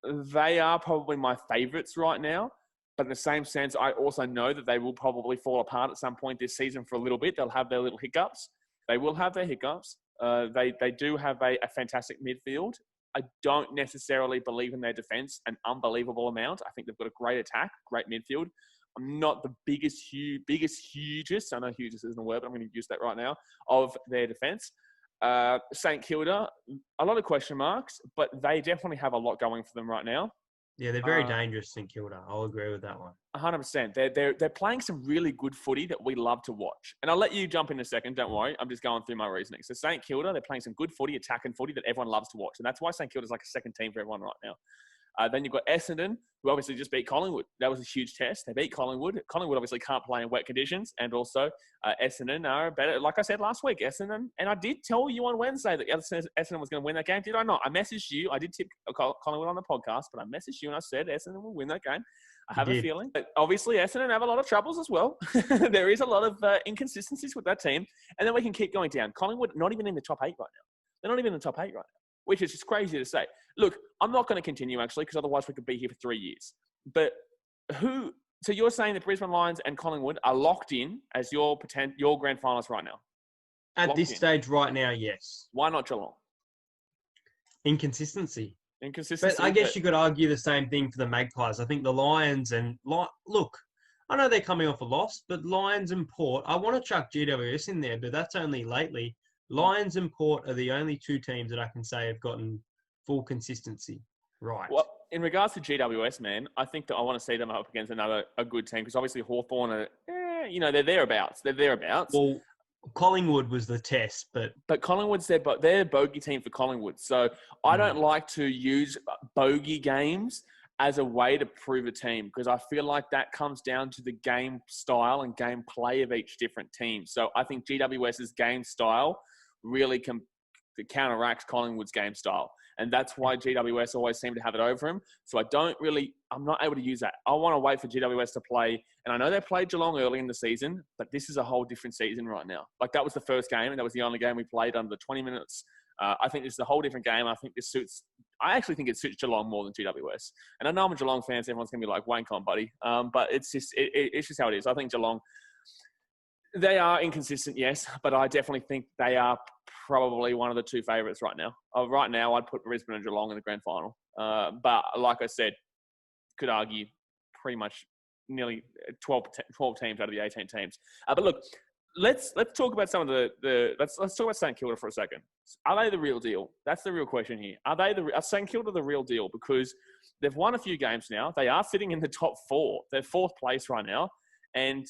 they are probably my favourites right now. But in the same sense, I also know that they will probably fall apart at some point this season for a little bit. They'll have their little hiccups. They will have their hiccups. They do have a fantastic midfield. I don't necessarily believe in their defence an unbelievable amount. I think they've got a great attack, great midfield. I'm not the hugest, I know hugest isn't a word, but I'm going to use that right now, of their defence. St Kilda, a lot of question marks, but they definitely have a lot going for them right now. Yeah, they're very dangerous, St Kilda. I'll agree with that one. 100%. They're playing some really good footy that we love to watch. And I'll let you jump in a second. Don't worry. I'm just going through my reasoning. So St Kilda, they're playing some good footy, attacking footy that everyone loves to watch. And that's why St Kilda's like a second team for everyone right now. Then you've got Essendon, who obviously just beat Collingwood. That was a huge test. They beat Collingwood. Collingwood obviously can't play in wet conditions. And also Essendon are better. Like I said last week, Essendon. And I did tell you on Wednesday that Essendon was going to win that game. Did I not? I messaged you. I did tip Collingwood on the podcast, but I messaged you and I said Essendon will win that game. I have a feeling. But obviously, Essendon have a lot of troubles as well. There is a lot of inconsistencies with that team. And then we can keep going down. Collingwood, not even in the top 8 right now. They're not even in the top 8 right now, which is just crazy to say. Look, I'm not going to continue, actually, because otherwise we could be here for 3 years. But so you're saying that Brisbane Lions and Collingwood are locked in as your grand finalists right now? At this stage right now, yes. Why not Geelong? Inconsistency. But I guess you could argue the same thing for the Magpies. I think the Lions look, I know they're coming off a loss, but Lions and Port, I want to chuck GWS in there, but that's only lately. Lions and Port are the only 2 teams that I can say have gotten full consistency right. Well, in regards to GWS, man, I think that I want to see them up against a good team because obviously Hawthorn are, they're thereabouts. Well, Collingwood was the test, but Collingwood's they're a bogey team for Collingwood. So I don't like to use bogey games as a way to prove a team because I feel like that comes down to the game style and game play of each different team. So I think GWS's game style really counteracts Collingwood's game style. And that's why GWS always seem to have it over him. So I'm not able to use that. I want to wait for GWS to play. And I know they played Geelong early in the season, but this is a whole different season right now. Like that was the first game and that was the only game we played under the 20 minutes. I think this is a whole different game. I actually think it suits Geelong more than GWS. And I know I'm a Geelong fan, so everyone's going to be like, wank on, buddy. But it's just how it is. I think Geelong, they are inconsistent, yes, but I definitely think they are probably one of the 2 favourites right now. Right now, I'd put Brisbane and Geelong in the grand final. But like I said, could argue pretty much nearly 12 teams out of the 18 teams. But look, let's talk about some of let's talk about St Kilda for a second. Are they the real deal? That's the real question here. Are St Kilda the real deal? Because they've won a few games now. They are sitting in the top 4. They're 4th place right now. And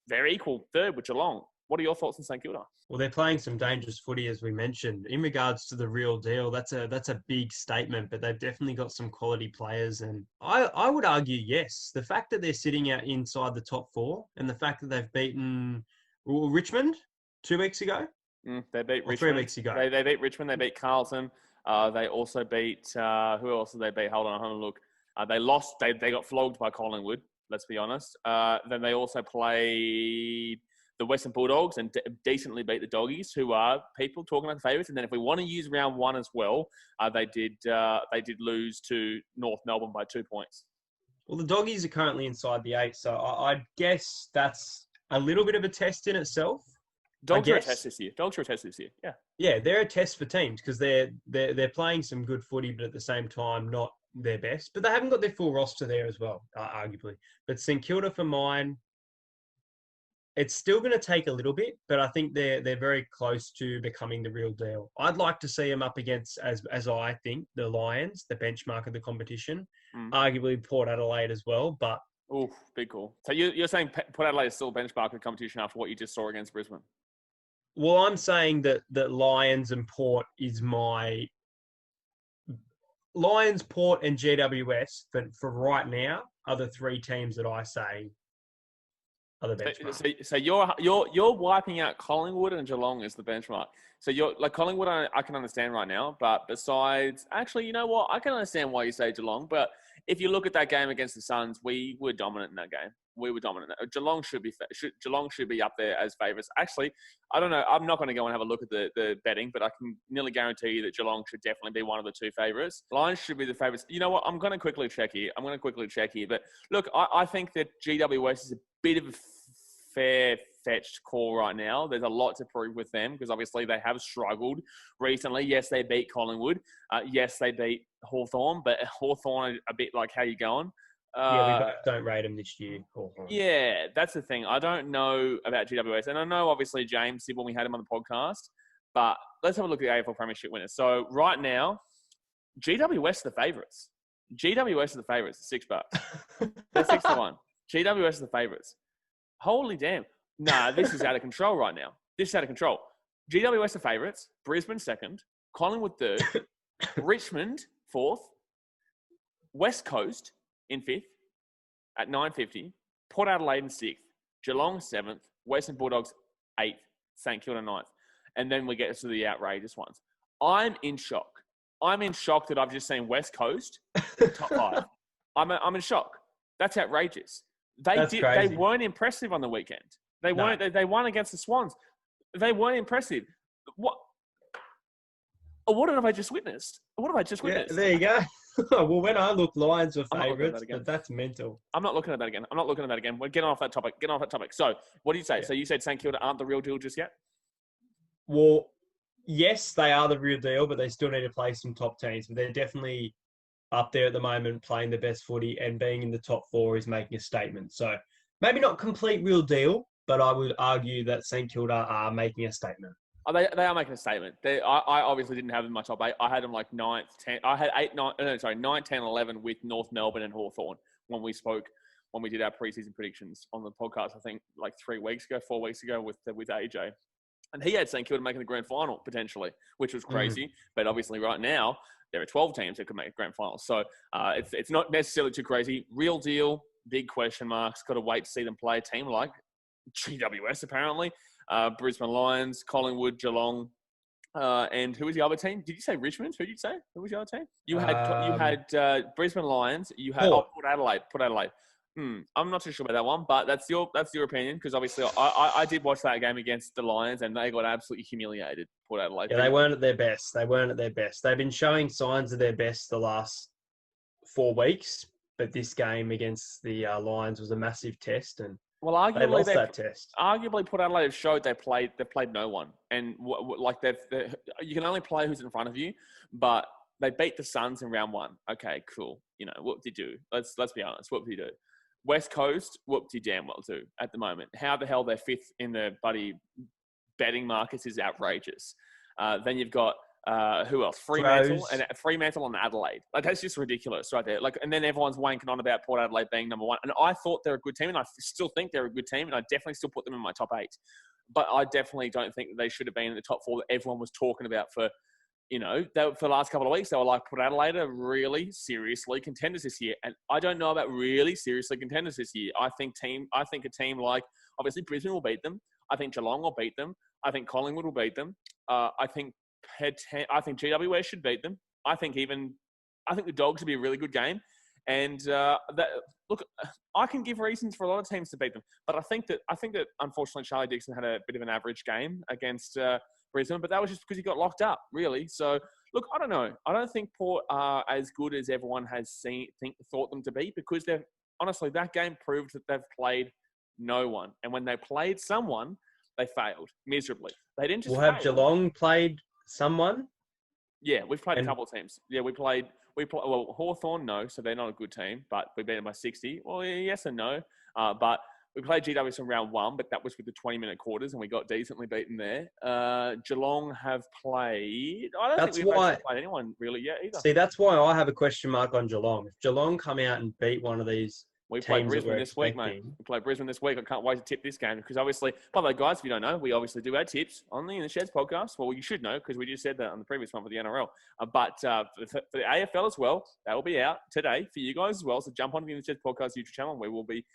they're equal 3rd with Geelong. What are your thoughts on St Kilda? Well, they're playing some dangerous footy, as we mentioned. In regards to the real deal, that's a big statement, but they've definitely got some quality players. And I would argue, yes, the fact that they're sitting out inside the top 4 and the fact that they've beaten Richmond 2 weeks ago. They beat Richmond 3 weeks ago. They beat Richmond. They beat Carlton. They also beat who else did they beat? Hold on, I'm having a look. They lost. They got flogged by Collingwood. Let's be honest. Then they also played the Western Bulldogs and decently beat the Doggies, who are people talking about the favourites. And then if we want to use round 1 as well, they did lose to North Melbourne by 2 points. Well, the Doggies are currently inside the 8, so I guess that's a little bit of a test in itself. Dogs are a test this year. Yeah. Yeah, they're a test for teams because they're playing some good footy, but at the same time not their best. But they haven't got their full roster there as well, arguably. But St Kilda for mine. It's still going to take a little bit, but I think they're very close to becoming the real deal. I'd like to see them up against, as I think, the Lions, the benchmark of the competition, arguably Port Adelaide as well. But big call. So you're saying Port Adelaide is still benchmark of the competition after what you just saw against Brisbane? Well, I'm saying that Lions and Port is Lions, Port, and GWS, for right now, are the three teams that I say are the benchmark. So you're wiping out Collingwood and Geelong as the benchmark. So you're like Collingwood, I can understand right now, but besides, actually, you know what? I can understand why you say Geelong, but if you look at that game against the Suns, we were dominant in that game. We were dominant. Geelong should be up there as favourites. Actually, I don't know. I'm not going to go and have a look at the betting, but I can nearly guarantee you that Geelong should definitely be one of the two favourites. Lions should be the favourites. You know what? I'm going to quickly check here. But look, I think that GWS is a bit of a fair-fetched call right now. There's a lot to prove with them because obviously they have struggled recently. Yes, they beat Collingwood. Yes, they beat Hawthorn, but Hawthorn a bit like how you going. We both don't rate them this year. Hawthorn. Yeah, that's the thing. I don't know about GWS. And I know, obviously, James said when we had him on the podcast, but let's have a look at the AFL Premiership winners. So right now, GWS are the favourites. GWS are the favourites, $6. They're 6-1. GWS are the favourites. Holy damn. Nah, this is out of control right now. This is out of control. GWS are favourites. Brisbane second. Collingwood third. Richmond fourth. West Coast in fifth at 9.50. Port Adelaide in sixth. Geelong seventh. Western Bulldogs eighth. St Kilda ninth. And then we get to the outrageous ones. I'm in shock. I'm in shock that I've just seen West Coast top five. I'm in shock. That's outrageous. They weren't impressive on the weekend. They weren't. They won against the Swans. They weren't impressive. What have I just witnessed? Yeah, there you go. Well, when I look, Lions were favourites, but that's mental. I'm not looking at that again. We're getting off that topic. So, what do you say? Yeah. So you said St Kilda aren't the real deal just yet? Well, yes, they are the real deal, but they still need to play some top teams. But they're definitely up there at the moment, playing the best footy, and being in the top four is making a statement. So maybe not complete real deal, but I would argue that St Kilda are making a statement. Oh, they are making a statement. I obviously didn't have them in my top eight. I had them like 9th, 10th. I had 9, 10, 11 with North Melbourne and Hawthorn when we did our preseason predictions on the podcast, I think like 4 weeks ago with AJ. And he had St Kilda making the grand final potentially, which was crazy. But obviously right now, there are 12 teams that could make a grand final. So it's not necessarily too crazy. Real deal, big question marks. Got to wait to see them play a team like GWS apparently. Brisbane Lions, Collingwood, Geelong, and who was the other team? Did you say Richmond? Who did you say? Who was the other team? You had Brisbane Lions. You had Port Adelaide. I'm not too sure about that one, but that's your opinion because obviously I did watch that game against the Lions and they got absolutely humiliated. Port Adelaide. Yeah, they weren't at their best. They've been showing signs of their best the last 4 weeks, but this game against the Lions was a massive test and. Well, arguably, they lost that test. Arguably, Port Adelaide have showed they've played no one, and you can only play who's in front of you. But they beat the Suns in round one. Okay, cool. You know what did you do? Let's be honest. What did you do? West Coast, what did you damn well do at the moment? How the hell they're fifth in the buddy betting markets is outrageous. Then you've got. Who else? Fremantle and Adelaide. Like that's just ridiculous, right there. Like, and then everyone's wanking on about Port Adelaide being number one. And I thought they're a good team, and I still think they're a good team, and I definitely still put them in my top 8. But I definitely don't think that they should have been in the top 4 that everyone was talking about for the last couple of weeks. They were like Port Adelaide are really seriously contenders this year, and I don't know about really seriously contenders this year. I think a team like obviously Brisbane will beat them. I think Geelong will beat them. I think Collingwood will beat them. I think GWS should beat them. I think the Dogs would be a really good game. And I can give reasons for a lot of teams to beat them, but I think that unfortunately Charlie Dixon had a bit of an average game against Brisbane, but that was just because he got locked up, really. So look, I don't know. I don't think Port are as good as everyone has thought them to be because honestly that game proved that they've played no one, and when they played someone, they failed miserably. They didn't just. Have Geelong played someone? Yeah, we've played a couple of teams. Yeah, we played. Well, Hawthorn, no, so they're not a good team, but we beat them by 60. Well, yes and no. But we played GWS in round 1, but that was with the 20-minute quarters, and we got decently beaten there. Geelong have played. I don't think we've actually played anyone really yet either. See, that's why I have a question mark on Geelong. If Geelong come out and beat one of these We play teams that Brisbane we're this week, mate. expecting. We play Brisbane this week. I can't wait to tip this game because obviously, by the way, guys, if you don't know, we obviously do our tips on the In the Sheds podcast. Well, you should know because we just said that on the previous one for the NRL. But for the AFL as well, that will be out today for you guys as well. So jump on the In the Sheds podcast YouTube channel. We will be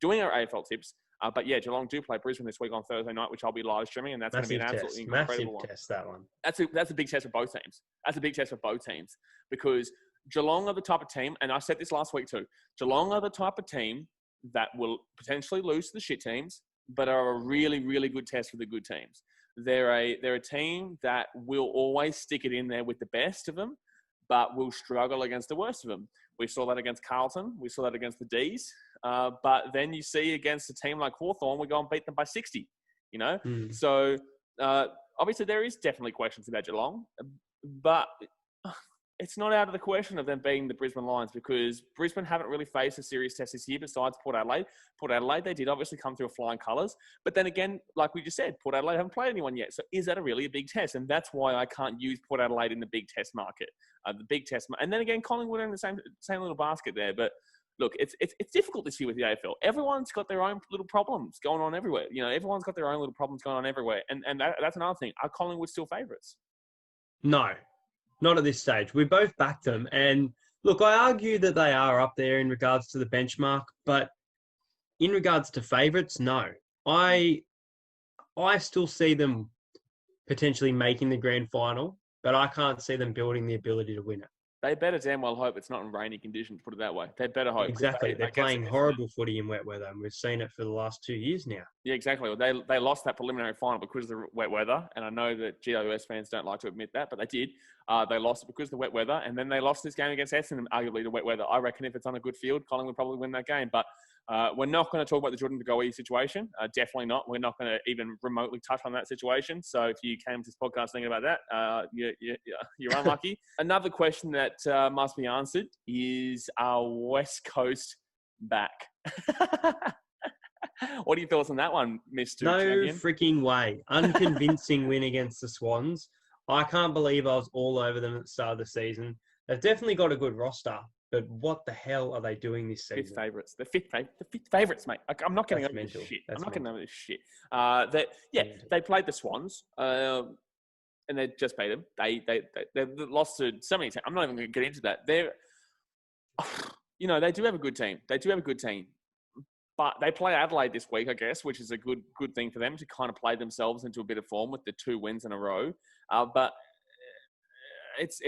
doing our AFL tips. But yeah, Geelong do play Brisbane this week on Thursday night, which I'll be live streaming, and that's going to be an absolutely incredible one. Massive test, that one. That's a big test for both teams. That's a big test for both teams because Geelong are the type of team, and I said this last week too, Geelong are the type of team that will potentially lose to the shit teams, but are a really, really good test for the good teams. They're a team that will always stick it in there with the best of them, but will struggle against the worst of them. We saw that against Carlton. We saw that against the D's. But then you see against a team like Hawthorn, we go and beat them by 60, you know? So obviously there is definitely questions about Geelong, but it's not out of the question of them being the Brisbane Lions because Brisbane haven't really faced a serious test this year besides Port Adelaide. Port Adelaide, they did obviously come through flying colours. But then again, like we just said, Port Adelaide haven't played anyone yet. So is that really a big test? And that's why I can't use Port Adelaide in the big test market. And then again, Collingwood are in the same little basket there. But look, it's difficult this year with the AFL. Everyone's got their own little problems going on everywhere. You know, everyone's got their own little problems going on everywhere. And that's another thing. Are Collingwood still favourites? No. Not at this stage. We both backed them. And look, I argue that they are up there in regards to the benchmark, but in regards to favourites, no. I still see them potentially making the grand final, but I can't see them building the ability to win it. They better damn well hope it's not in rainy conditions, put it that way. They better hope. Exactly. They're playing horrible footy in wet weather, and we've seen it for the last 2 years now. Yeah, exactly. Well, they lost that preliminary final because of the wet weather, and I know that GWS fans don't like to admit that, but they did. They lost it because of the wet weather, and then they lost this game against Essendon, arguably the wet weather. I reckon if it's on a good field, Collingwood would probably win that game. But we're not going to talk about the Jordan De Goey situation. Definitely not. We're not going to even remotely touch on that situation. So if you came to this podcast thinking about that, you're unlucky. Another question that must be answered is, are West Coast back? What are your thoughts on that one, Mr. No Champion? freaking way. Unconvincing win against the Swans. I can't believe I was all over them at the start of the season. They've definitely got a good roster, but what the hell are they doing this season? Fifth favourites. The fifth favourites, mate. I'm not getting over this shit. I'm not getting over this shit. They played the Swans, and they just beat them. They lost to so many teams. I'm not even going to get into that. They do have a good team. But they play Adelaide this week, I guess, which is a good thing for them to kind of play themselves into a bit of form with the 2 wins in a row. But it's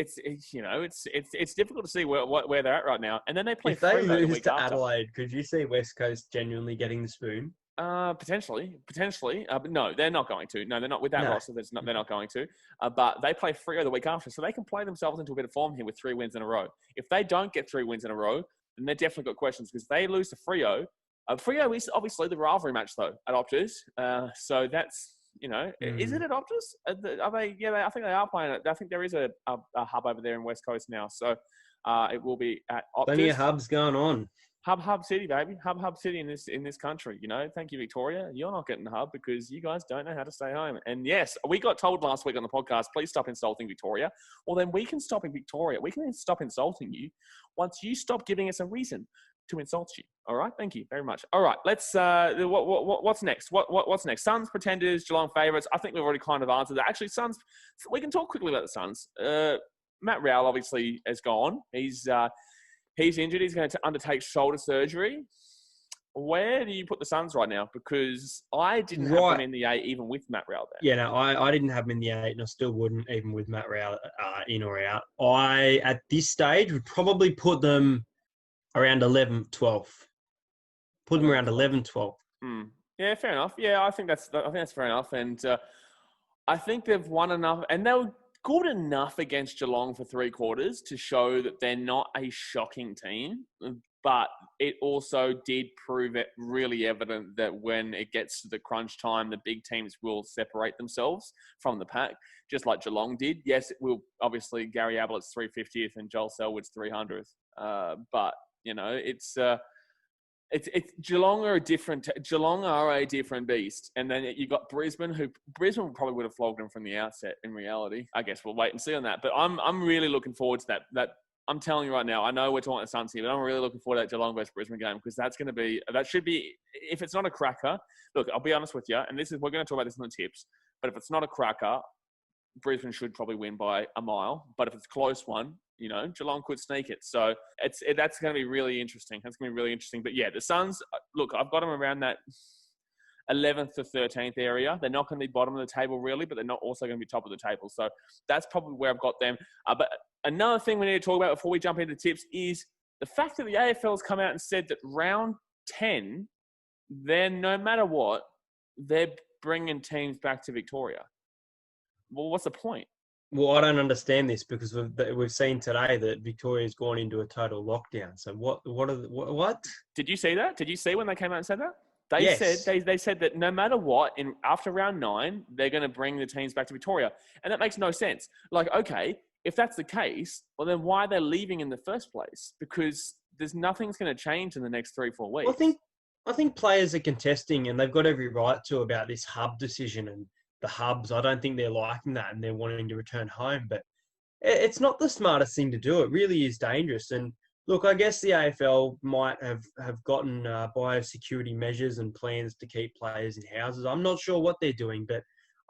difficult to see where they're at right now. And then they play. If they lose to Adelaide, could you see West Coast genuinely getting the spoon? Potentially. But no, they're not going to. No, they're not with that roster. They're not going to. But they play Freo the week after, so they can play themselves into a bit of form here with 3 wins in a row. If they don't get 3 wins in a row, then they've definitely got questions because they lose to Freo. Freo is obviously the rivalry match though at Optus. So that's. Is it at Optus? Are they? Yeah, I think they are playing it. I think there is a hub over there in West Coast now. So it will be at Optus. Plenty of hubs going on. Hub City, baby. Hub City in this country. Thank you, Victoria. You're not getting the hub because you guys don't know how to stay home. And yes, we got told last week on the podcast, please stop insulting Victoria. Well, then we can stop in Victoria. We can stop insulting you once you stop giving us a reason to insult you. All right. Thank you very much. All right. Let's. What's next? What's next? Suns, pretenders, Geelong favourites. I think we've already kind of answered that. Actually, Suns. We can talk quickly about the Suns. Matt Rowell obviously has gone. He's injured. He's going to undertake shoulder surgery. Where do you put the Suns right now? Because I didn't have them in the 8 even with Matt Rowell there. Yeah, no, I didn't have him in the 8 and I still wouldn't even with Matt Rowell in or out. I, at this stage, would probably put them around 11th, 12th. Put them around 11th, 12th. Yeah, fair enough. Yeah, I think that's fair enough. And I think they've won enough. And they were good enough against Geelong for 3 quarters to show that they're not a shocking team. But it also did prove it really evident that when it gets to the crunch time, the big teams will separate themselves from the pack, just like Geelong did. Yes, it will. Obviously, Gary Ablett's 350th and Joel Selwood's 300th. But it's Geelong are a different beast. And then you got Brisbane, who probably would have flogged them from the outset. In reality, I guess we'll wait and see on that. But I'm really looking forward to that I'm telling you right now, I know we're talking the Suns here, but I'm really looking forward to that Geelong versus Brisbane game because that should be, if it's not a cracker, look, I'll be honest with you, and we're going to talk about this in the tips, but if it's not a cracker, Brisbane should probably win by a mile. But if it's a close one, Geelong could sneak it. So that's going to be really interesting. That's going to be really interesting. But yeah, the Suns, look, I've got them around that 11th to 13th area. They're not going to be bottom of the table really, but they're not also going to be top of the table. So that's probably where I've got them. But another thing we need to talk about before we jump into tips is the fact that the AFL's come out and said that round 10, then no matter what, they're bringing teams back to Victoria. Well, what's the point? Well, I don't understand this because we've seen today that Victoria's gone into a total lockdown. So what? Did you see that? Did you see when they came out and said that? Yes. They said that no matter what, after round 9, they're going to bring the teams back to Victoria. And that makes no sense. Like, okay, if that's the case, well, then why are they leaving in the first place? Because nothing's going to change in the next 3-4 weeks. Well, I think players are contesting and they've got every right to about this hub decision and the hubs. I don't think they're liking that and they're wanting to return home. But it's not the smartest thing to do. It really is dangerous. And look, I guess the AFL might have gotten biosecurity measures and plans to keep players in houses. I'm not sure what they're doing, but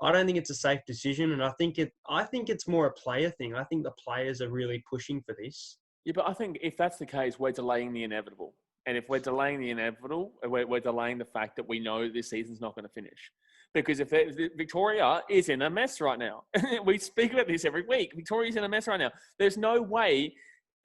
I don't think it's a safe decision. And I think it's more a player thing. I think the players are really pushing for this. Yeah, but I think if that's the case, we're delaying the inevitable. And if we're delaying the inevitable, we're delaying the fact that we know this season's not going to finish. Because if Victoria is in a mess right now. We speak about this every week. Victoria's in a mess right now. There's no way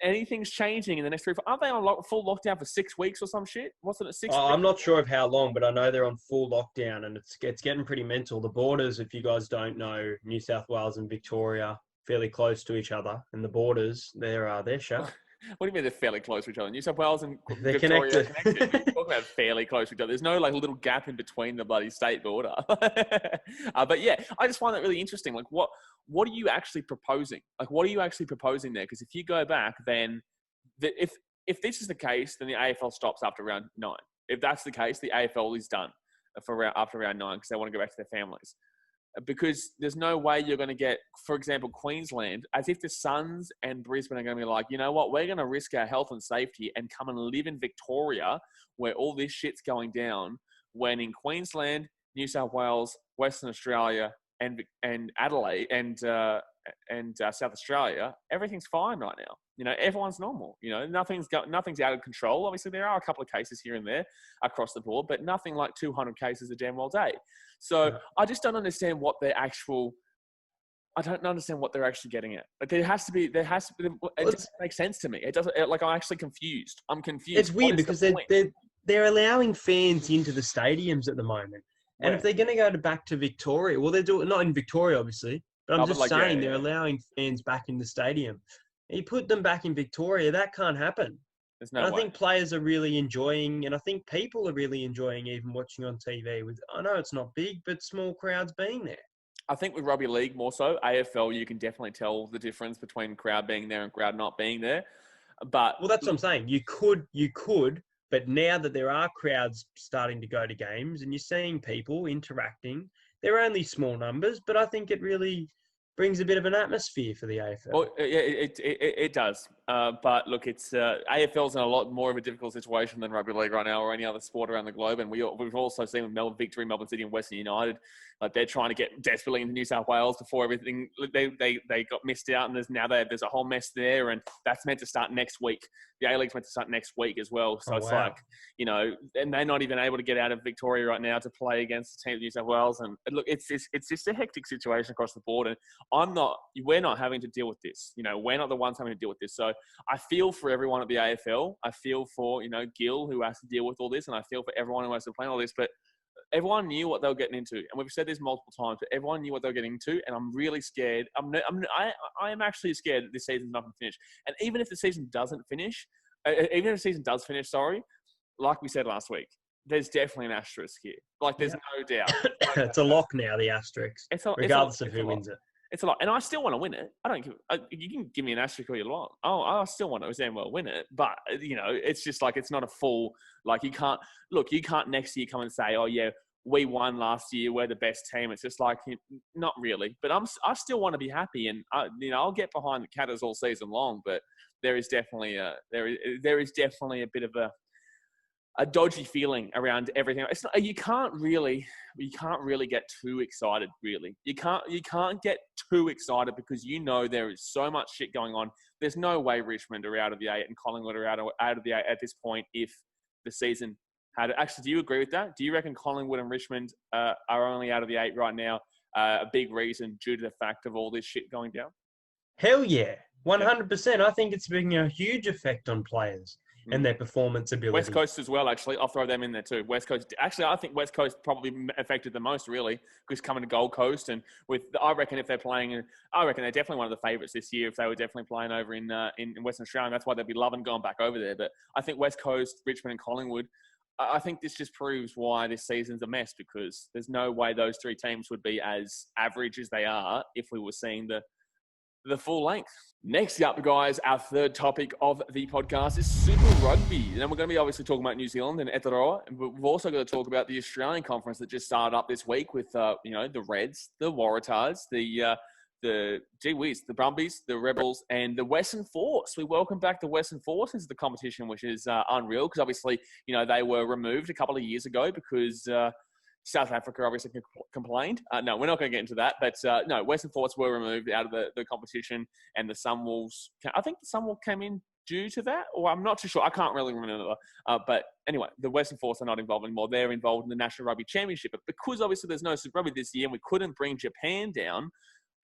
anything's changing in the next 3 4. Aren't they on full lockdown for 6 weeks or some shit? What's it at 6 weeks? I'm not sure of how long, but I know they're on full lockdown and it's getting pretty mental. The borders, if you guys don't know, New South Wales and Victoria, fairly close to each other. And the borders, they're shut. What do you mean they're fairly close to each other? New South Wales and they're Victoria connected. You're talking about fairly close to each other. There's no little gap in between the bloody state border. But yeah, I just find that really interesting. Like, what are you actually proposing? Like, what are you actually proposing there? Because if you go back, then if this is the case, then the AFL stops after round 9. If that's the case, the AFL is done after round 9 because they want to go back to their families. Because there's no way you're going to get, for example, Queensland, as if the Suns and Brisbane are going to be like, you know what, we're going to risk our health and safety and come and live in Victoria where all this shit's going down, when in Queensland, New South Wales, Western Australia, and Adelaide and South Australia, everything's fine right now. Everyone's normal. Nothing's out of control. Obviously, there are a couple of cases here and there across the board, but nothing like 200 cases a damn well day. So yeah. I just don't understand what I don't understand what they're actually getting at. Like it doesn't make sense to me. It doesn't. I'm actually confused. I'm confused. It's weird because they're allowing fans into the stadiums at the moment. And if they're going to go back to Victoria, well, they're doing not in Victoria, obviously. But I'm just saying they're allowing fans back in the stadium. You put them back in Victoria, that can't happen. There's no way. I think players are really enjoying, and I think people are really enjoying even watching on TV. I know it's not big, but small crowds being there. I think with rugby league more so, AFL, you can definitely tell the difference between crowd being there and crowd not being there. But that's what I'm saying. You could, but now that there are crowds starting to go to games and you're seeing people interacting, they're only small numbers, but I think it really brings a bit of an atmosphere for the AFL. Well, it does. But look, it's AFL's in a lot more of a difficult situation than rugby league right now or any other sport around the globe. And we've also seen with Melbourne Victory, Melbourne City and Western United, like they're trying to get desperately into New South Wales before everything. They got missed out, and there's a whole mess there, and that's meant to start next week. The A-League's meant to start next week as well. So it's like, and they're not even able to get out of Victoria right now to play against the team of New South Wales. And look, it's just a hectic situation across the board. And we're not having to deal with this. We're not the ones having to deal with this. So I feel for everyone at the AFL. I feel for, Gil, who has to deal with all this. And I feel for everyone who has to plan all this. But everyone knew what they were getting into. And we've said this multiple times, but everyone knew what they were getting into. And I'm really scared. I am actually scared that this season's not going to finish. And even if the season doesn't finish, even if the season does finish, like we said last week, there's definitely an asterisk here. Like, there's no doubt. It's a lock now, the asterisk, regardless of who wins it. It's a lot. And I still want to win it. I don't give... You can give me an asterisk all you want. Oh, I still want to damn well win it. But, it's just like, it's not a full... Like, you can't next year come and say, oh, yeah, we won last year, we're the best team. It's just like, not really. But I still want to be happy, and I'll get behind the Catters all season long. But there is definitely a bit of a dodgy feeling around everything. It's not, you can't really get too excited. Really, you can't get too excited because there is so much shit going on. There's no way Richmond are out of the 8 and Collingwood are out of the 8 at this point if the season had. Actually, do you agree with that? Do you reckon Collingwood and Richmond are only out of the 8 right now? A big reason due to the fact of all this shit going down? Hell yeah. 100%. I think it's having a huge effect on players and their performance ability. West Coast as well, actually. I'll throw them in there too. West Coast. Actually, I think West Coast probably affected the most, really, because coming to Gold Coast and I reckon if they're playing, I reckon they're definitely one of the favourites this year if they were definitely playing over in Western Australia. And that's why they'd be loving going back over there. But I think West Coast, Richmond and Collingwood, I think this just proves why this season's a mess, because there's no way those three teams would be as average as they are if we were seeing the full length. Next up, guys, our third topic of the podcast is Super Rugby. And then we're going to be obviously talking about New Zealand and Aotearoa. But we've also got to talk about the Australian conference that just started up this week with, the Reds, the Waratahs, the Brumbies, the Rebels, and the Western Force. We welcome back the Western Force into the competition, which is unreal because obviously, they were removed a couple of years ago because South Africa obviously complained. No, we're not going to get into that. But no, Western Force were removed out of the competition, and the Sunwolves, I think the Sunwolves came in due to that, or I'm not too sure. I can't really remember. But anyway, the Western Force are not involved anymore. They're involved in the National Rugby Championship. But because obviously there's no Super Rugby this year and we couldn't bring Japan down,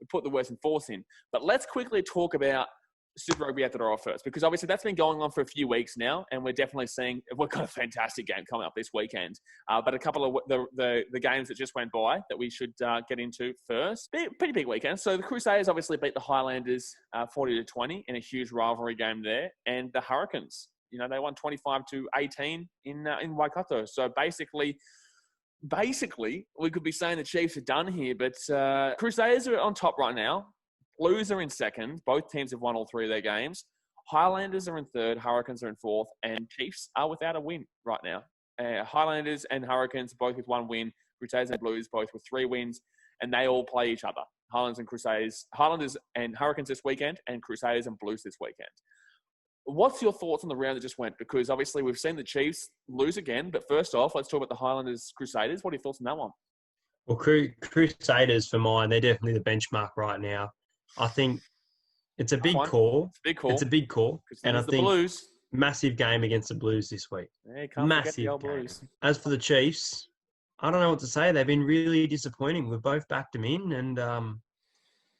we put the Western Force in. But let's quickly talk about Super Rugby Aotearoa first, because obviously that's been going on for a few weeks now, and we're definitely seeing we've got a fantastic game coming up this weekend. But a couple of the games that just went by that we should get into first. Pretty big weekend. So the Crusaders obviously beat the Highlanders 40-20 in a huge rivalry game there, and the Hurricanes, they won 25-18 in Waikato. So basically, we could be saying the Chiefs are done here, but Crusaders are on top right now. Blues are in second. Both teams have won all three of their games. Highlanders are in third. Hurricanes are in fourth. And Chiefs are without a win right now. Highlanders and Hurricanes both with one win. Crusaders and Blues both with 3 wins. And they all play each other. Highlanders and Hurricanes this weekend, and Crusaders and Blues this weekend. What's your thoughts on the round that just went? Because obviously we've seen the Chiefs lose again. But first off, let's talk about the Highlanders-Crusaders. What are your thoughts on that one? Well, Crusaders, for mine, they're definitely the benchmark right now. I think it's a big call. It's a big call. And I think Blues. Massive game against the Blues this week. Yeah, massive game. Blues. As for the Chiefs, I don't know what to say. They've been really disappointing. We've both backed them in, and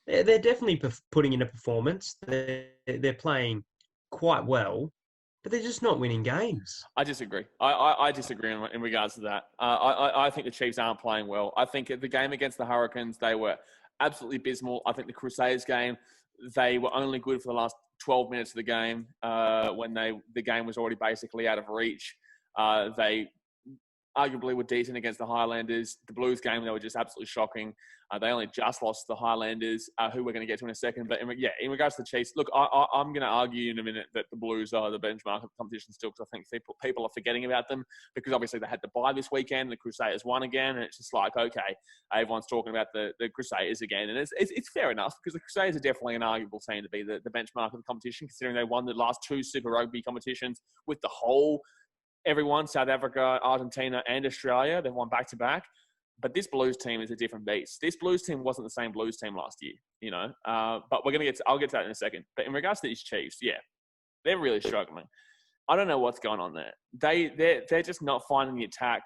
they're definitely putting in a performance. They're playing quite well, but they're just not winning games. I disagree. I disagree in regards to that. I think the Chiefs aren't playing well. I think the game against the Hurricanes, they were absolutely abysmal. I think the Crusaders game, they were only good for the last 12 minutes of the game when the game was already basically out of reach. They arguably were decent against the Highlanders. The Blues game, they were just absolutely shocking. They only just lost to the Highlanders, who we're going to get to in a second. But in regards to the Chiefs, look, I'm going to argue in a minute that the Blues are the benchmark of the competition still, because I think people are forgetting about them, because obviously they had to bye this weekend. The Crusaders won again, and it's just like, okay, everyone's talking about the Crusaders again. And it's fair enough, because the Crusaders are definitely an arguable team to be the benchmark of the competition, considering they won the last 2 Super Rugby competitions with the whole everyone, South Africa, Argentina, and Australia. They've won back-to-back. But this Blues team is a different beast. This Blues team wasn't the same Blues team last year, But I'll get to that in a second. But in regards to these Chiefs, yeah, they're really struggling. I don't know what's going on there. They're just not finding the attack.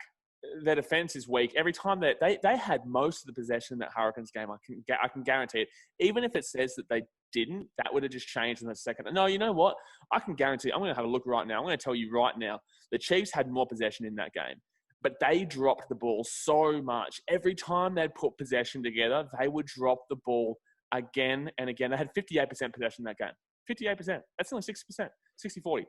Their defense is weak. Every time they had most of the possession in that Hurricanes game, I can guarantee it. Even if it says that they didn't, that would have just changed in the second. No, you know what? I can guarantee. I'm going to have a look right now. I'm going to tell you right now. The Chiefs had more possession in that game, but they dropped the ball so much. Every time they'd put possession together, they would drop the ball again and again. They had 58% possession in that game. 58%. That's only 60%. 60-40.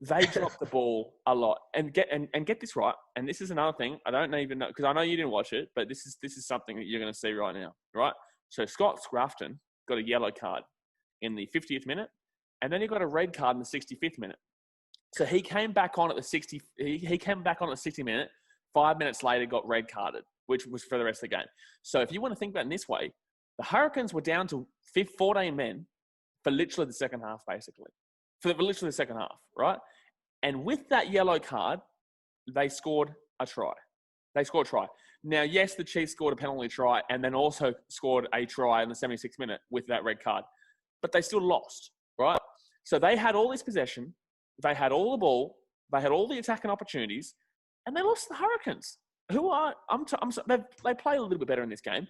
They dropped the ball a lot. And get this right. And this is another thing. I don't even know, because I know you didn't watch it, but this is something that you're going to see right now, right? So Scott Scrafton got a yellow card in the 50th minute, and then he got a red card in the 65th minute. So he came back on at the 60 minute 5 minutes later got red carded, which was for the rest of the game. So if you want to think about it in this way, the Hurricanes were down to 14 men for literally the second half, basically. For literally the second half, right? And with that yellow card, they scored a try. Now, yes, the Chiefs scored a penalty try and then also scored a try in the 76th minute with that red card. But they still lost, right? So they had all this possession. They had all the ball. They had all the attacking opportunities. And they lost to the Hurricanes, who are, they play a little bit better in this game.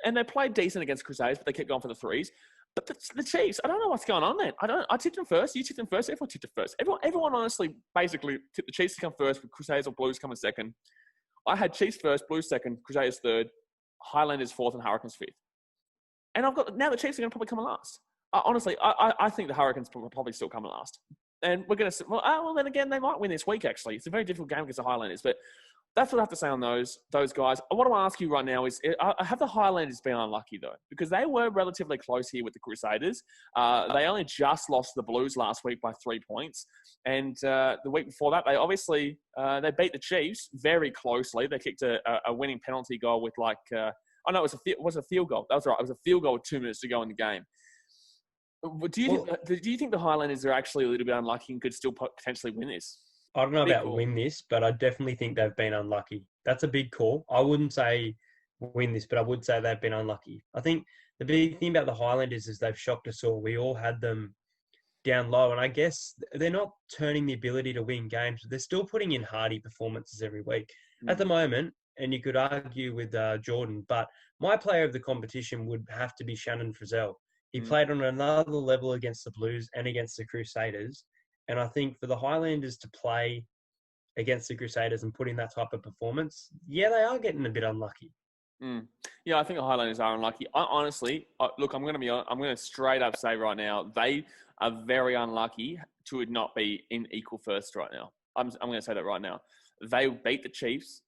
And they played decent against Crusaders, but they kept going for the threes. But the Chiefs, I don't know what's going on there. I tipped them first. You tipped them first. Everyone tipped them first. Everyone honestly basically tipped the Chiefs to come first, with Crusaders or Blues coming second. I had Chiefs first, Blues second, Crusaders third, Highlanders fourth, and Hurricanes fifth. And now the Chiefs are going to probably come in last. Honestly, I think the Hurricanes will probably still come in last. And we're going to say, well, then again, they might win this week, actually. It's a very difficult game against the Highlanders. But that's what I have to say on those guys. What I want to ask you right now is, have the Highlanders been unlucky, though? Because they were relatively close here with the Crusaders. They only just lost the Blues last week by 3 points. And the week before that, they obviously they beat the Chiefs very closely. They kicked a winning penalty goal with it was a field goal. That was right. It was a field goal with 2 minutes to go in the game. Do you think the Highlanders are actually a little bit unlucky and could still potentially win this? I don't know about win this, but I definitely think they've been unlucky. That's a big call. I wouldn't say win this, but I would say they've been unlucky. I think the big thing about the Highlanders is they've shocked us all. We all had them down low, and I guess they're not turning the ability to win games. They're still putting in hardy performances every week. At the moment, and you could argue with Jordan, but my player of the competition would have to be Shannon Frizzell. He played on another level against the Blues and against the Crusaders. And I think for the Highlanders to play against the Crusaders and put in that type of performance, yeah, they are getting a bit unlucky. Yeah, I think the Highlanders are unlucky. I'm going to straight up say right now, they are very unlucky to not be in equal first right now. I'm going to say that right now. They beat the Chiefs.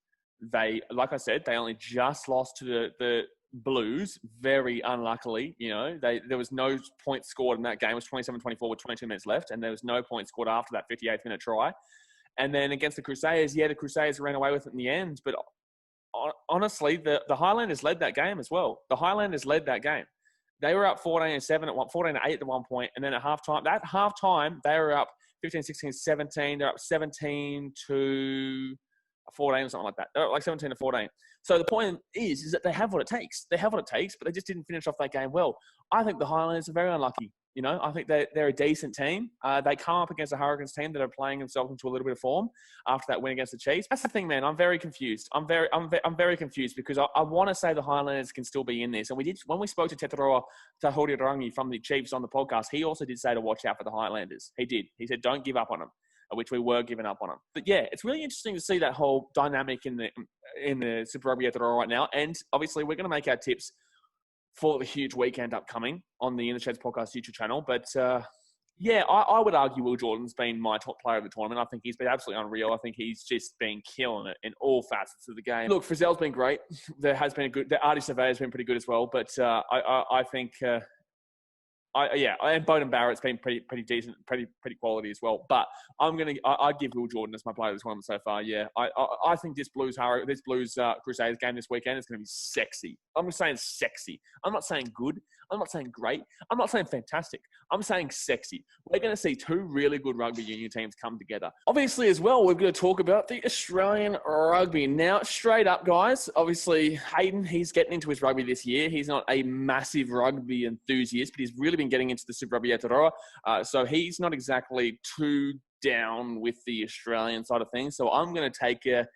Like I said, they only just lost to the Blues, very unluckily. There was no points scored in that game. It was 27-24 with 22 minutes left, and there was no points scored after that 58th minute try. And then against the Crusaders, the Crusaders ran away with it in the end. But honestly, the Highlanders led that game as well. The Highlanders led that game. They were up 14-7 14-8 at one point, and then at halftime, they were up 15-16-17. They're up 17 to 14 or something like that. They're like 17 to 14. So the point is that they have what it takes. They have what it takes, but they just didn't finish off that game well. I think the Highlanders are very unlucky. I think they're a decent team. They come up against a Hurricanes team that are playing themselves into a little bit of form after that win against the Chiefs. That's the thing, man. I'm very confused. I'm very confused because I want to say the Highlanders can still be in this. And we did when we spoke to Tetaroa Tahorirangi from the Chiefs on the podcast. He also did say to watch out for the Highlanders. He did. He said don't give up on them, which we were giving up on them. But yeah, it's really interesting to see that whole dynamic in the Super Rugby Aotearoa right now. And obviously, we're going to make our tips for the huge weekend upcoming on the Intershades Podcast YouTube channel. But I would argue Will Jordan's been my top player of the tournament. I think he's been absolutely unreal. I think he's just been killing it in all facets of the game. Look, Frizzell's been great. The Artie Surveyor's been pretty good as well. But I think... and Bowden Barrett's been pretty decent, pretty quality as well. But I'd give Will Jordan as my player of the tournament so far. Yeah, I think this Blues Crusaders game this weekend is going to be sexy. I'm just saying sexy. I'm not saying good. I'm not saying great. I'm not saying fantastic. I'm saying sexy. We're going to see two really good rugby union teams come together. Obviously, as well, we're going to talk about the Australian rugby. Now, straight up, guys, obviously, Hayden, he's getting into his rugby this year. He's not a massive rugby enthusiast, but he's really been getting into the Super Rugby Aotearoa. So he's not exactly too down with the Australian side of things. So I'm going to take a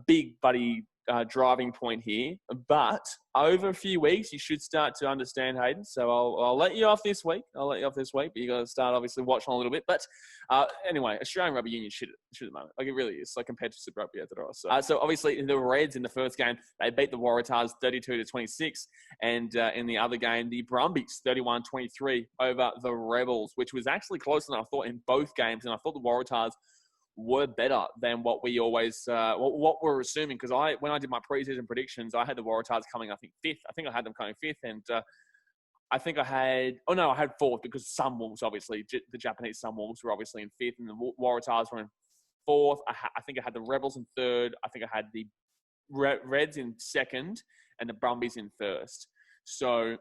big buddy driving point here. But over a few weeks, you should start to understand, Hayden. So I'll let you off this week. But you got to start obviously watching a little bit. But anyway, Australian Rugby Union shit at the moment. Like it really is, like compared to Super Rugby Aotearoa. So obviously the Reds in the first game, they beat the Waratahs 32-26. And in the other game, the Brumbies 31-23 over the Rebels, which was actually closer than I thought in both games. And I thought the Waratahs were better than what we always what we're assuming, because when I did my preseason predictions, I had the Waratahs coming, I think, fifth. I think I had them coming fifth, and I had fourth, because Sunwolves, obviously the Japanese Sunwolves were obviously in fifth, and the Waratahs were in fourth. I think I had the Rebels in third. I think I had the Reds in second and the Brumbies in first. So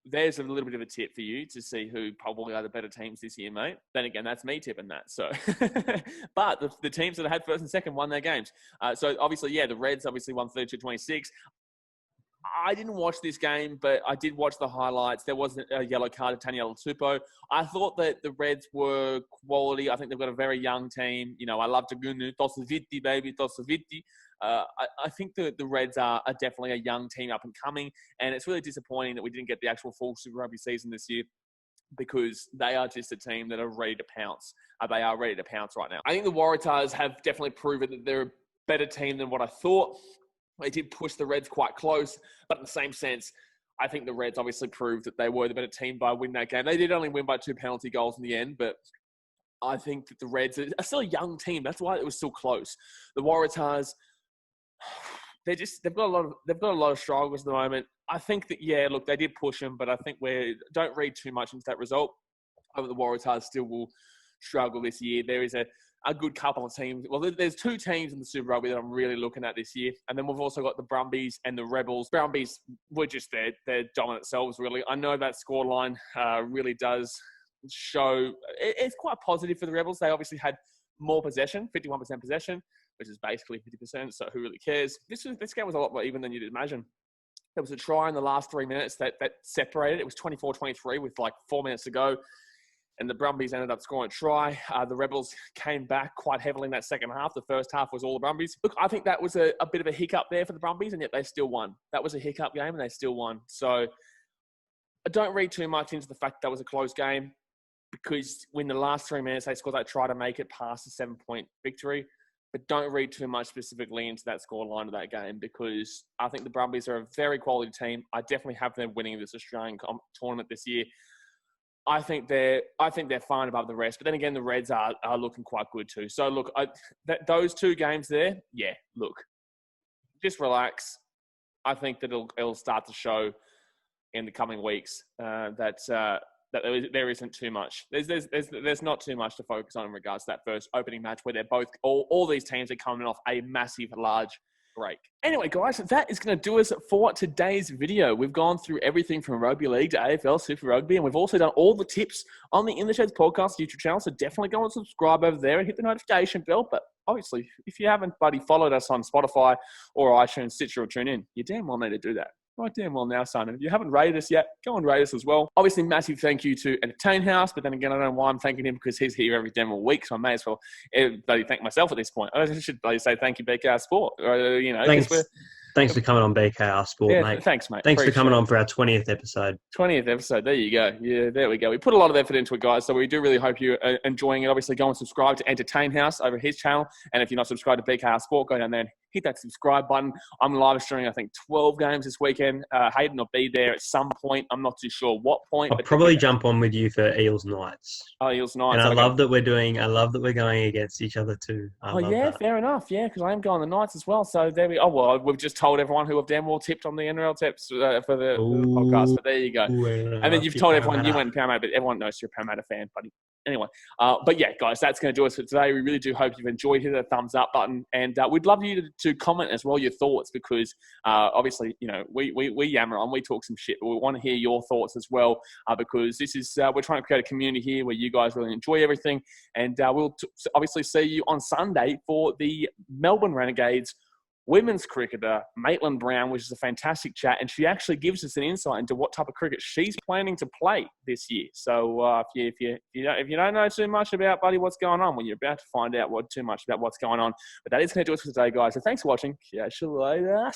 there's a little bit of a tip for you to see who probably are the better teams this year, mate. Then again, that's me tipping that. So, but the teams that had first and second won their games. So obviously, yeah, the Reds obviously won 32-26. I didn't watch this game, but I did watch the highlights. There was a yellow card to Taniela Tupou. I thought that the Reds were quality. I think they've got a very young team. You know, I love Tagunu, Tosaviti, baby, Tosaviti. I think the Reds are definitely a young team up and coming, and it's really disappointing that we didn't get the actual full Super Rugby season this year because they are just a team that are ready to pounce. They are ready to pounce right now. I think the Waratahs have definitely proven that they're a better team than what I thought. They did push the Reds quite close, but in the same sense, I think the Reds obviously proved that they were the better team by winning that game. They did only win by 2 penalty goals in the end, but I think that the Reds are still a young team. That's why it was still close. The Waratahs, they've got a lot of struggles at the moment. I think that, yeah, look, they did push them, but I think don't read too much into that result. I think the Waratahs still will struggle this year. There is a good couple of teams. Well, there's 2 teams in the Super Rugby that I'm really looking at this year. And then we've also got the Brumbies and the Rebels. Brumbies were just their dominant selves, really. I know that scoreline really does show... It's quite positive for the Rebels. They obviously had more possession, 51% possession, which is basically 50%, so who really cares? This game was a lot more even than you'd imagine. There was a try in the last 3 minutes that separated. It was 24-23 with like 4 minutes to go. And the Brumbies ended up scoring a try. The Rebels came back quite heavily in that second half. The first half was all the Brumbies. Look, I think that was a bit of a hiccup there for the Brumbies, and yet they still won. That was a hiccup game, and they still won. So I don't read too much into the fact that was a close game because when the last 3 minutes they scored that try to make it past a 7-point victory. But don't read too much specifically into that scoreline of that game because I think the Brumbies are a very quality team. I definitely have them winning this Australian tournament this year. I think they're fine above the rest. But then again, the Reds are looking quite good too. So, look, those 2 games there, yeah, look, just relax. I think that it'll start to show in the coming weeks that there isn't too much. There's not too much to focus on in regards to that first opening match where they're both all these teams are coming off a massive, large break. Anyway, guys, that is going to do us for today's video. We've gone through everything from Rugby League to AFL Super Rugby, and we've also done all the tips on the In the Sheds podcast YouTube channel, so definitely go and subscribe over there and hit the notification bell. But obviously, if you haven't, followed us on Spotify or iTunes, Stitcher, or TuneIn, you damn well need to do that. Right damn well now, son. And if you haven't rated us yet, go and rate us as well. Obviously, massive thank you to Entertain House, but then again, I don't know why I'm thanking him because he's here every damn week, so I may as well thank myself at this point. I should say thank you, BKRsport. Thanks for coming on BKRsport, mate. Thanks, mate. Thanks for coming on for our 20th episode. 20th episode. There you go. Yeah, there we go. We put a lot of effort into it, guys, so we do really hope you're enjoying it. Obviously, go and subscribe to Entertain House over his channel, and if you're not subscribed to BKRsport, go down there and hit that subscribe button. I'm live streaming, I think, 12 games this weekend. Hayden will be there at some point. I'm not too sure what point. I'll probably jump on with you for Eels Knights. Oh, Eels Knights. And I love that we're going against each other too. Fair enough. Yeah, because I am going the Knights as well. So there we. Oh well, we've just told everyone who have damn well tipped on the NRL tips for the podcast. So there you go. And then you've told everyone you went Parramatta, but everyone knows you're a Parramatta fan, buddy. Anyway, but yeah, guys, that's going to do us for today. We really do hope you've enjoyed. Hit the thumbs up button, and we'd love you to comment as well your thoughts because obviously, we yammer on, we talk some shit, but we want to hear your thoughts as well because this is we're trying to create a community here where you guys really enjoy everything, and we'll obviously see you on Sunday for the Melbourne Renegades women's cricketer, Maitland Brown, which is a fantastic chat. And she actually gives us an insight into what type of cricket she's planning to play this year. So if you don't know too much about, buddy, what's going on, well, you're about to find out too much about what's going on. But that is going to do it for today, guys. So thanks for watching. Catch you later.